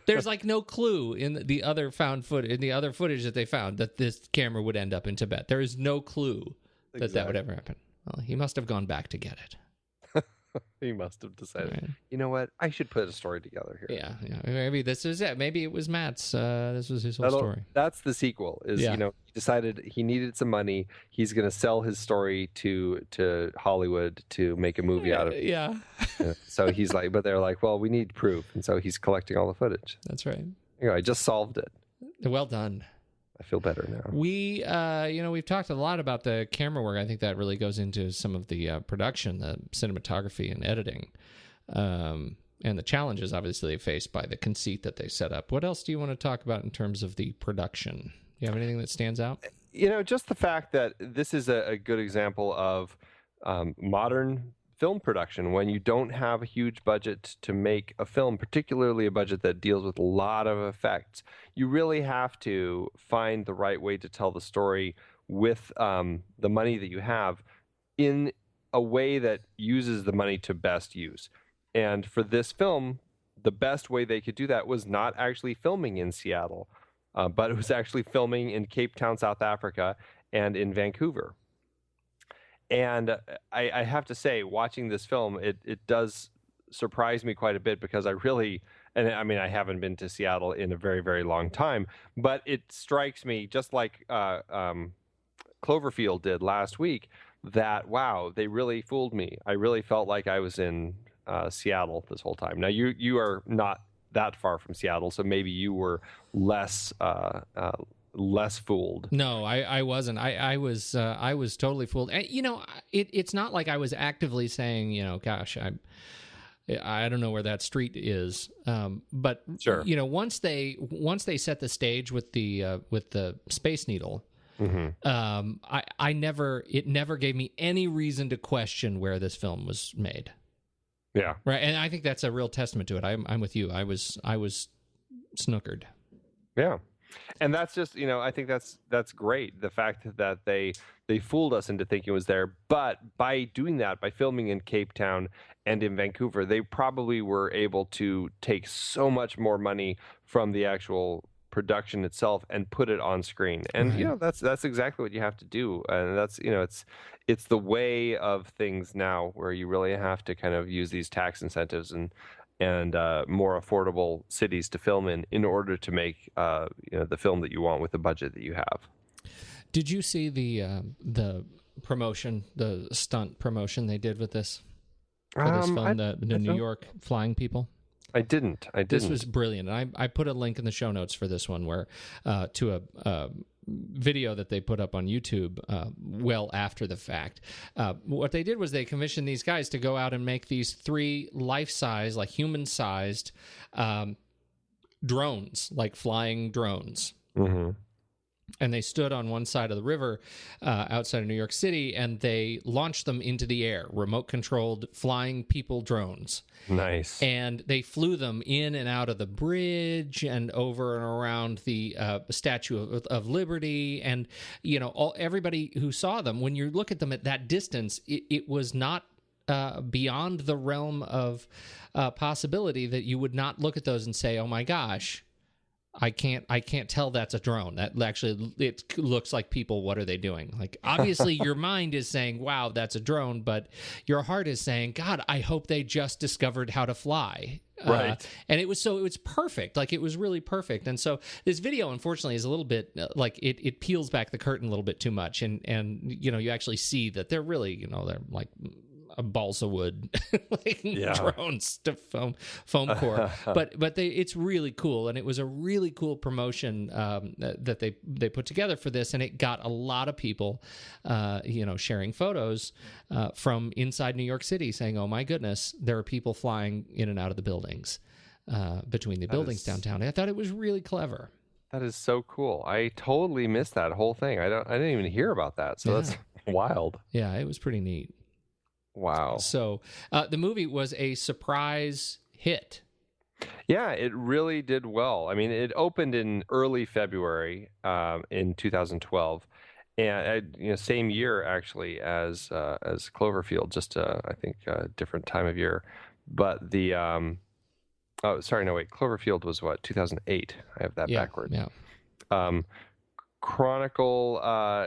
There's like no clue in the other footage that they found that this camera would end up in Tibet. There is no clue that would ever happen. Well, he must have gone back to get it. He must have decided, right. You know what? I should put a story together here. Yeah. Maybe this is it. Maybe it was Matt's. This was his whole story. That's the sequel. He decided he needed some money. He's going to sell his story to Hollywood to make a movie out of it. Yeah. So he's like, but they're like, well, we need proof, and so he's collecting all the footage. That's right. I just solved it. Well done. I feel better now. We've talked a lot about the camera work. I think that really goes into some of the production, the cinematography and editing, and the challenges obviously faced by the conceit that they set up. What else do you want to talk about in terms of the production? Do you have anything that stands out? Just the fact that this is a good example of modern film production when you don't have a huge budget to make a film, particularly a budget that deals with a lot of effects. You really have to find the right way to tell the story with the money that you have in a way that uses the money to best use. And for this film, the best way they could do that was not actually filming in Seattle, but it was actually filming in Cape Town, South Africa, and in Vancouver. And I have to say, watching this film, it does surprise me quite a bit because I haven't been to Seattle in a very, very long time, but it strikes me, just like Cloverfield did last week, that, wow, they really fooled me. I really felt like I was in Seattle this whole time. Now, you are not that far from Seattle, so maybe you were less fooled. No, I wasn't. I was totally fooled. And, it's not like I was actively saying, gosh, I don't know where that street is. But sure. Once they set the stage with the Space Needle, mm-hmm. It never gave me any reason to question where this film was made. Yeah. Right. And I think that's a real testament to it. I'm with you. I was snookered. Yeah. And that's just, I think that's great. The fact that they fooled us into thinking it was there, but by doing that, by filming in Cape Town and in Vancouver, they probably were able to take so much more money from the actual production itself and put it on screen. And Right. that's exactly what you have to do. And that's it's the way of things now, where you really have to kind of use these tax incentives and more affordable cities to film in order to make the film that you want with the budget that you have. Did you see the promotion, the stunt promotion they did with this for this film, the New York flying people? I didn't. This was brilliant. I put a link in the show notes for this one, where to a video that they put up on YouTube well after the fact. What they did was they commissioned these guys to go out and make these 3 life-size, like human-sized drones, like flying drones. Mm-hmm. And they stood on one side of the river outside of New York City, and they launched them into the air, remote-controlled flying people drones. Nice. And they flew them in and out of the bridge and over and around the Statue of Liberty. And, everybody who saw them, when you look at them at that distance, it was not beyond the realm of possibility that you would not look at those and say, oh my gosh, I can't tell that's a drone. That actually, it looks like people. What are they doing? Like, obviously your mind is saying, wow, that's a drone, but your heart is saying, God, I hope they just discovered how to fly. Right. And it was perfect. Like, it was really perfect. And so this video, unfortunately, is a little bit like it peels back the curtain a little bit too much. And you actually see that they're really, they're like a balsa wood drones to foam core, but it's really cool, and it was a really cool promotion that they put together for this, and it got a lot of people sharing photos from inside New York City saying, oh my goodness, there are people flying in and out of the buildings, between the buildings downtown. And I thought it was really clever. That is so cool. I totally missed that whole thing. I didn't even hear about that, so that's wild. Yeah, it was pretty neat. Wow. So the movie was a surprise hit. Yeah, it really did well. I mean, it opened in early February in 2012, and same year actually as Cloverfield, just I think a different time of year. But the Cloverfield was what, 2008? I have that backward. Yeah. Chronicle,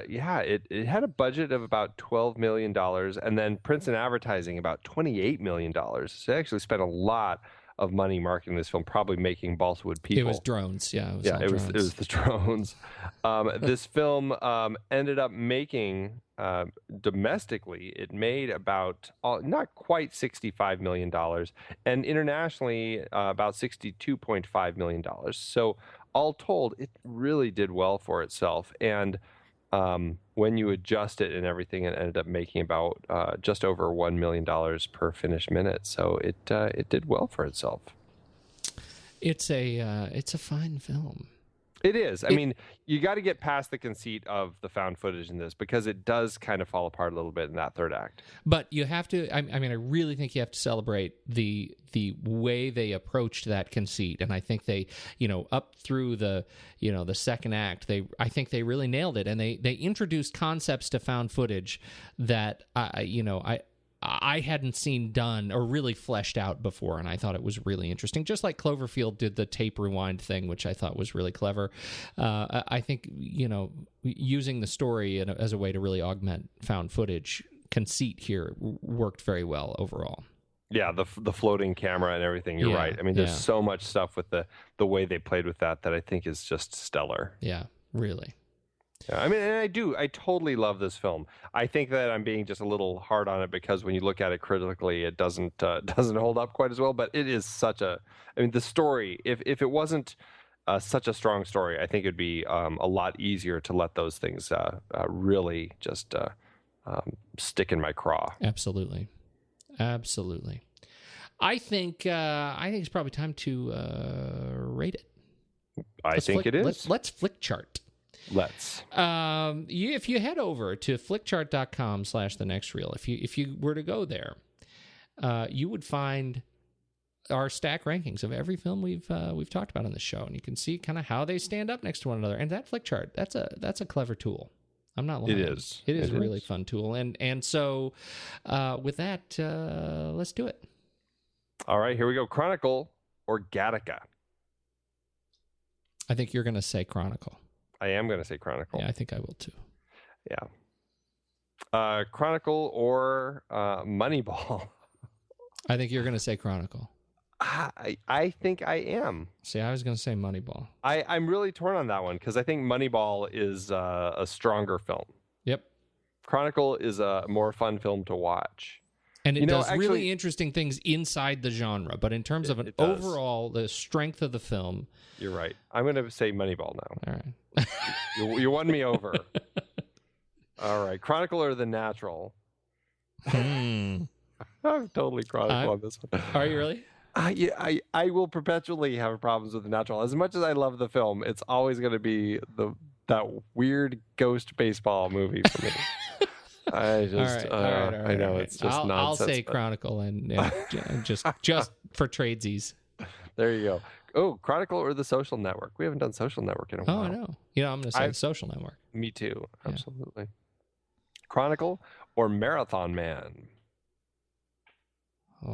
it had a budget of about $12 million, and then prints and advertising about $28 million. So they actually spent a lot of money marketing this film, probably making balsa wood people. It was drones, it was the drones. This film ended up making, domestically, it made about not quite $65 million, and internationally about $62.5 million. So all told, it really did well for itself. And when you adjust it and everything, it ended up making about just over $1 million per finished minute. So it did well for itself. It's a fine film. It is. I mean, you got to get past the conceit of the found footage in this, because it does kind of fall apart a little bit in that third act. But you have to, I really think you have to celebrate the way they approached that conceit. And I think they, up through the second act, I think they really nailed it. And they introduced concepts to found footage that, I hadn't seen done or really fleshed out before, and I thought it was really interesting. Just like Cloverfield did the tape rewind thing, which I thought was really clever. I think, using the story as a way to really augment found footage conceit here worked very well overall. Yeah, the floating camera and everything. You're right. I mean, there's so much stuff with the way they played with that I think is just stellar. Yeah, really. Yeah, I mean, and I totally love this film. I think that I'm being just a little hard on it because when you look at it critically, it doesn't hold up quite as well. But it is the story. If it wasn't such a strong story, I think it'd be a lot easier to let those things really just stick in my craw. Absolutely. I think it's probably time to rate it. I think it is. Let's flick chart. Let's. If you head over to flickchart.com/thenextreel, if you were to go there, you would find our stack rankings of every film we've talked about on the show, and you can see kind of how they stand up next to one another. And that flick chart, that's a clever tool. I'm not lying. It is. It is a really fun tool. And so with that, let's do it. All right, here we go. Chronicle or Gattaca? I think you're going to say Chronicle. I am going to say Chronicle. Yeah, I think I will too. Yeah. Chronicle or Moneyball? I think you're going to say Chronicle. I think I am. See, I was going to say Moneyball. I'm really torn on that one because I think Moneyball is a stronger film. Yep. Chronicle is a more fun film to watch. And it does really interesting things inside the genre, but in terms of overall, the strength of the film... You're right. I'm going to say Moneyball now. All right. you won me over. All right. Chronicle or The Natural? I'm totally Chronicle on this one. Are you really? I will perpetually have problems with The Natural. As much as I love the film, it's always going to be that weird ghost baseball movie for me. I just, all right. I know it's just nonsense. I'll say Chronicle and just for tradesies. There you go. Oh, Chronicle or The Social Network? We haven't done Social Network in a while. Oh, I know. I'm going to say Social Network. Me too. Absolutely. Yeah. Chronicle or Marathon Man?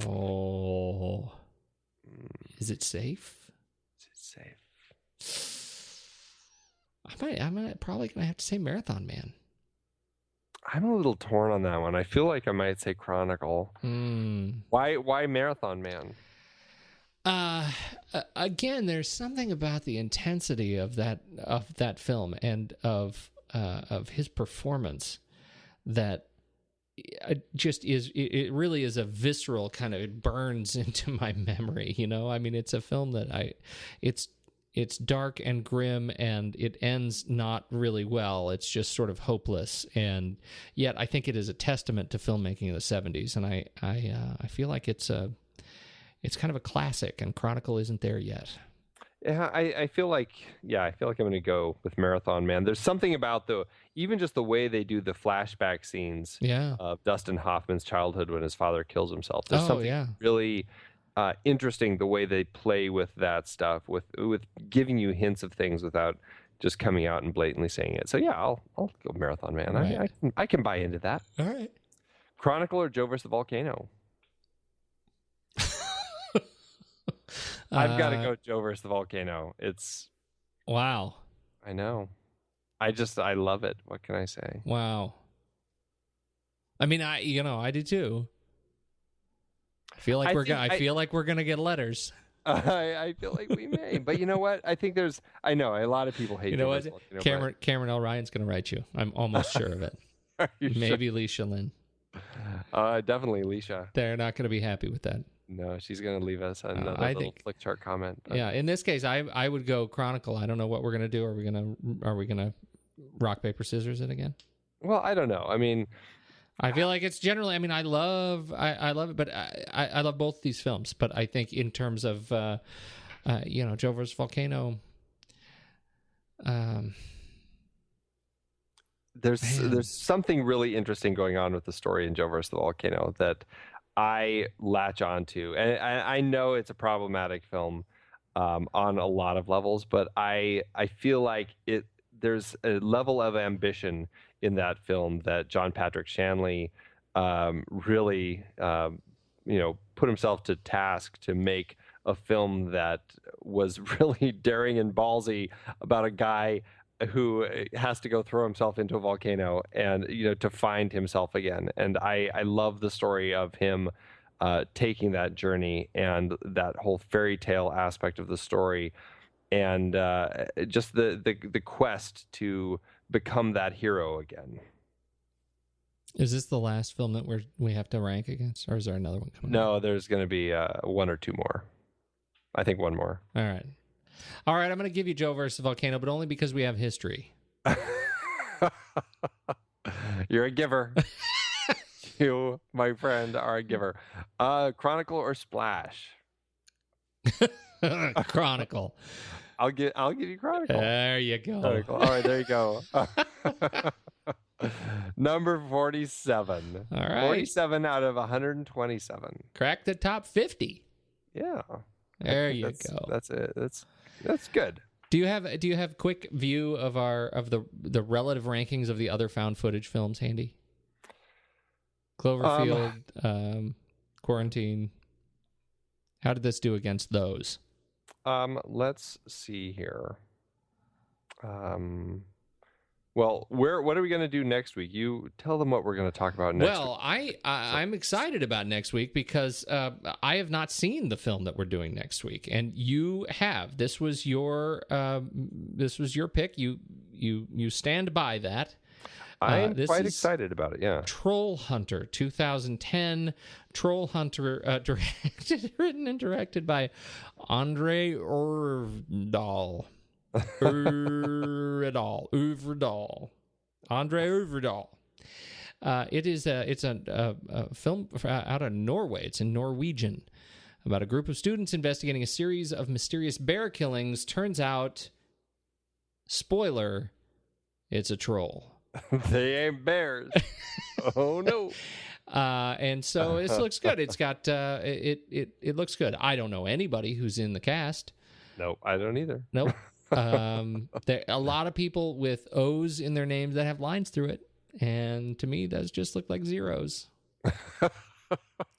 Oh. Is it safe? Is it safe? I'm probably going to have to say Marathon Man. I'm a little torn on that one. I feel like I might say Chronicle. Why Marathon Man? Again, there's something about the intensity of that film and of his performance that just is. It really is a visceral kind of. It burns into my memory. I mean, it's a film that it's dark and grim, and it ends not really well. It's just sort of hopeless, and yet I think it is a testament to filmmaking in the 70s, and I feel like it's kind of a classic, and Chronicle isn't there yet. Yeah, I feel like I'm going to go with Marathon Man. There's something about even just the way they do the flashback scenes of Dustin Hoffman's childhood when his father kills himself. There's something really interesting the way they play with that stuff, with giving you hints of things without just coming out and blatantly saying it. So yeah, I'll go Marathon Man. Right. I can buy into that. All right. Chronicle or Joe versus the Volcano? I've got to go Joe versus the Volcano. It's wow. I know. I love it. What can I say? Wow. I mean, I do too. I feel like we're gonna get letters. I feel like we may, but you know what? I think I know a lot of people hate. You know what? Cameron L. Ryan's gonna write you. I'm almost sure of it. Maybe sure? Leisha Lynn. Definitely Leisha. They're not gonna be happy with that. No, she's going to leave us another little flick chart comment. But. Yeah, in this case, I would go Chronicle. I don't know what we're going to do. Are we gonna rock, paper, scissors it again? Well, I don't know. I mean, I feel like it's generally. I mean, I love it, but I love both these films. But I think in terms of Joe versus Volcano, there's something really interesting going on with the story in Joe versus the Volcano that I latch onto, and I know it's a problematic film on a lot of levels, but I feel like there's a level of ambition in that film that John Patrick Shanley really put himself to task to make a film that was really daring and ballsy about a guy who has to go throw himself into a volcano and to find himself again. And I love the story of him taking that journey and that whole fairy tale aspect of the story, and just the quest to become that hero again. Is this the last film that we have to rank against, or is there another one coming? No, there's going to be one or two more. I think one more. All right, I'm going to give you Joe versus Volcano, but only because we have history. You're a giver. You, my friend, are a giver. Chronicle or Splash? Chronicle. I'll give you Chronicle. There you go. Chronicle. All right, there you go. Number 47. All right. 47 out of 127. Crack the top 50. Yeah. There you That's- go. That's it. That's good. Do you have quick view of the relative rankings of the other found footage films handy? Cloverfield, Quarantine. How did this do against those? Let's see here. Well, what are we going to do next week? You tell them what we're going to talk about next week. Well, I'm excited about next week because I have not seen the film that we're doing next week, and you have. This was your pick. You stand by that. I'm quite excited about it. Yeah. Troll Hunter, 2010. Troll Hunter, written and directed by Andre Øvredal. Andre Øvredal. It's a film out of Norway. It's in Norwegian about a group of students investigating a series of mysterious bear killings. Turns out, spoiler, it's a troll. They ain't bears. Oh no. And so it looks good. It's got it looks good. I don't know anybody who's in the cast. No, I don't either. Nope. There a lot of people with O's in their names that have lines through it, and to me, those just look like zeros.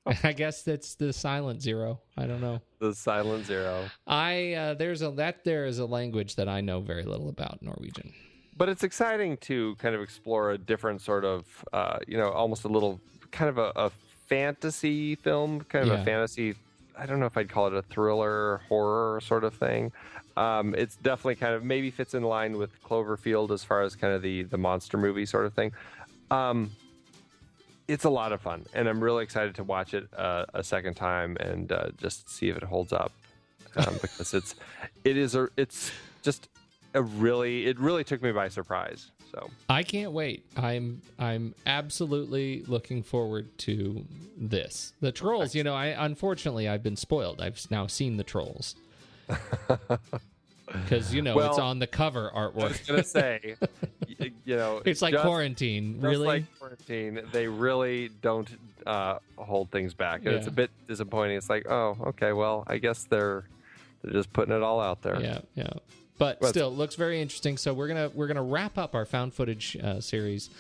I guess that's the silent zero. I don't know. The silent zero. There is a language that I know very little about, Norwegian. But it's exciting to kind of explore a different sort of, almost a little kind of a fantasy film, kind of a fantasy. I don't know if I'd call it a thriller, horror sort of thing. It's definitely kind of maybe fits in line with Cloverfield as far as kind of the monster movie sort of thing. It's a lot of fun, and I'm really excited to watch it a second time and just see if it holds up, because it really took me by surprise. So I can't wait. I'm absolutely looking forward to this. The Trolls, unfortunately I've been spoiled. I've now seen the Trolls. Because it's on the cover artwork. I was gonna say, it's like Quarantine. Just really, like Quarantine, they really don't hold things back, and it's a bit disappointing. It's like, oh, okay, well, I guess they're just putting it all out there. Yeah. But still, it looks very interesting. So we're gonna wrap up our found footage series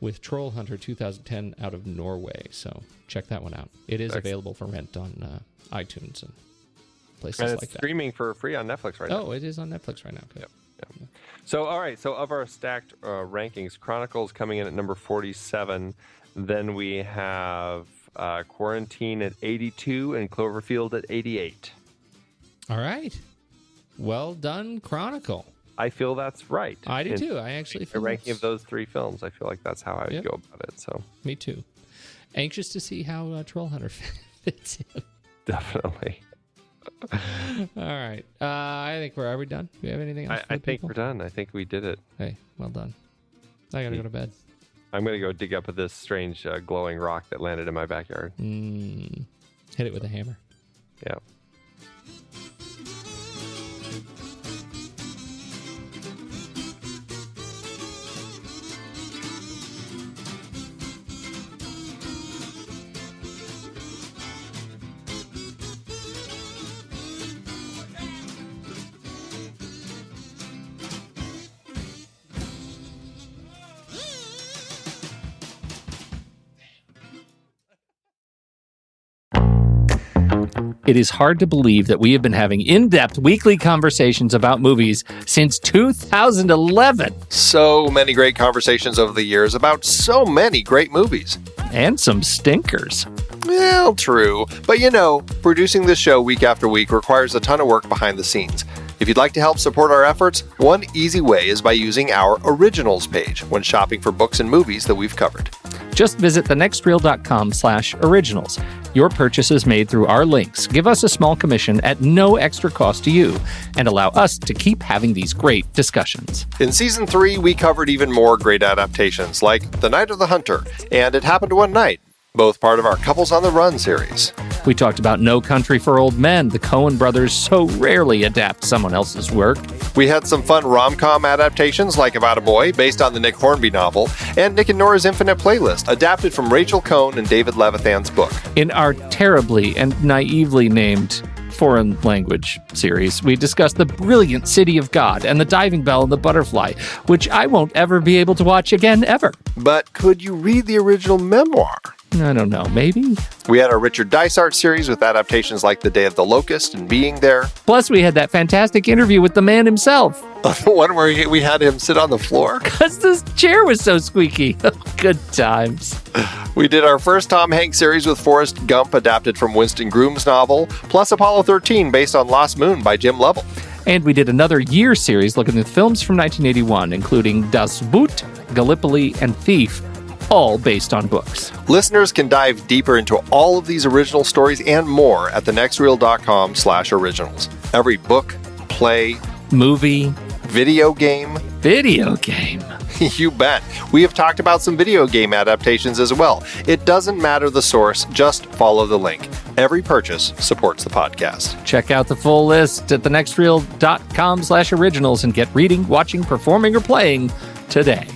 with Troll Hunter 2010 out of Norway. So check that one out. It is available for rent on iTunes and places and like it's that. streaming for free on Netflix right now. Oh, it is on Netflix right now. Good. Yep. So, all right. So, of our stacked rankings, Chronicle's coming in at number 47. Then we have Quarantine at 82 and Cloverfield at 88. All right. Well done, Chronicle. I feel that's right. I do too. I actually feel the ranking of those three films. I feel like that's how I would go about it. So, me too. Anxious to see how Troll Hunter fits in. Definitely. All right. I think are we done? Do we have anything else? I think we're done. I think we did it. Hey, well done. I gotta go to bed. I'm gonna go dig up this strange glowing rock that landed in my backyard. Hit it with a hammer. Yeah. It is hard to believe that we have been having in-depth weekly conversations about movies since 2011. So many great conversations over the years about so many great movies. And some stinkers. Well, true. But producing this show week after week requires a ton of work behind the scenes. If you'd like to help support our efforts, one easy way is by using our Originals page when shopping for books and movies that we've covered. Just visit thenextreel.com/originals. Your purchases made through our links give us a small commission at no extra cost to you and allow us to keep having these great discussions. In Season 3, we covered even more great adaptations like The Night of the Hunter and It Happened One Night, both part of our Couples on the Run series. We talked about No Country for Old Men. The Coen brothers so rarely adapt someone else's work. We had some fun rom-com adaptations like About a Boy, based on the Nick Hornby novel, and Nick and Nora's Infinite Playlist, adapted from Rachel Cohn and David Levithan's book. In our terribly and naively named foreign language series, we discussed The Brilliant City of God and The Diving Bell and the Butterfly, which I won't ever be able to watch again, ever. But could you read the original memoir? I don't know, maybe? We had our Richard Dysart series with adaptations like The Day of the Locust and Being There. Plus, we had that fantastic interview with the man himself. The one where we had him sit on the floor. Because this chair was so squeaky. Good times. We did our first Tom Hanks series with Forrest Gump, adapted from Winston Groom's novel, plus Apollo 13, based on Lost Moon by Jim Lovell. And we did another year series looking at films from 1981, including Das Boot, Gallipoli, and Thief, all based on books. Listeners can dive deeper into all of these original stories and more at thenextreel.com/originals. Every book, play, movie, video game. You bet. We have talked about some video game adaptations as well. It doesn't matter the source, just follow the link. Every purchase supports the podcast. Check out the full list at thenextreel.com/originals and get reading, watching, performing, or playing today.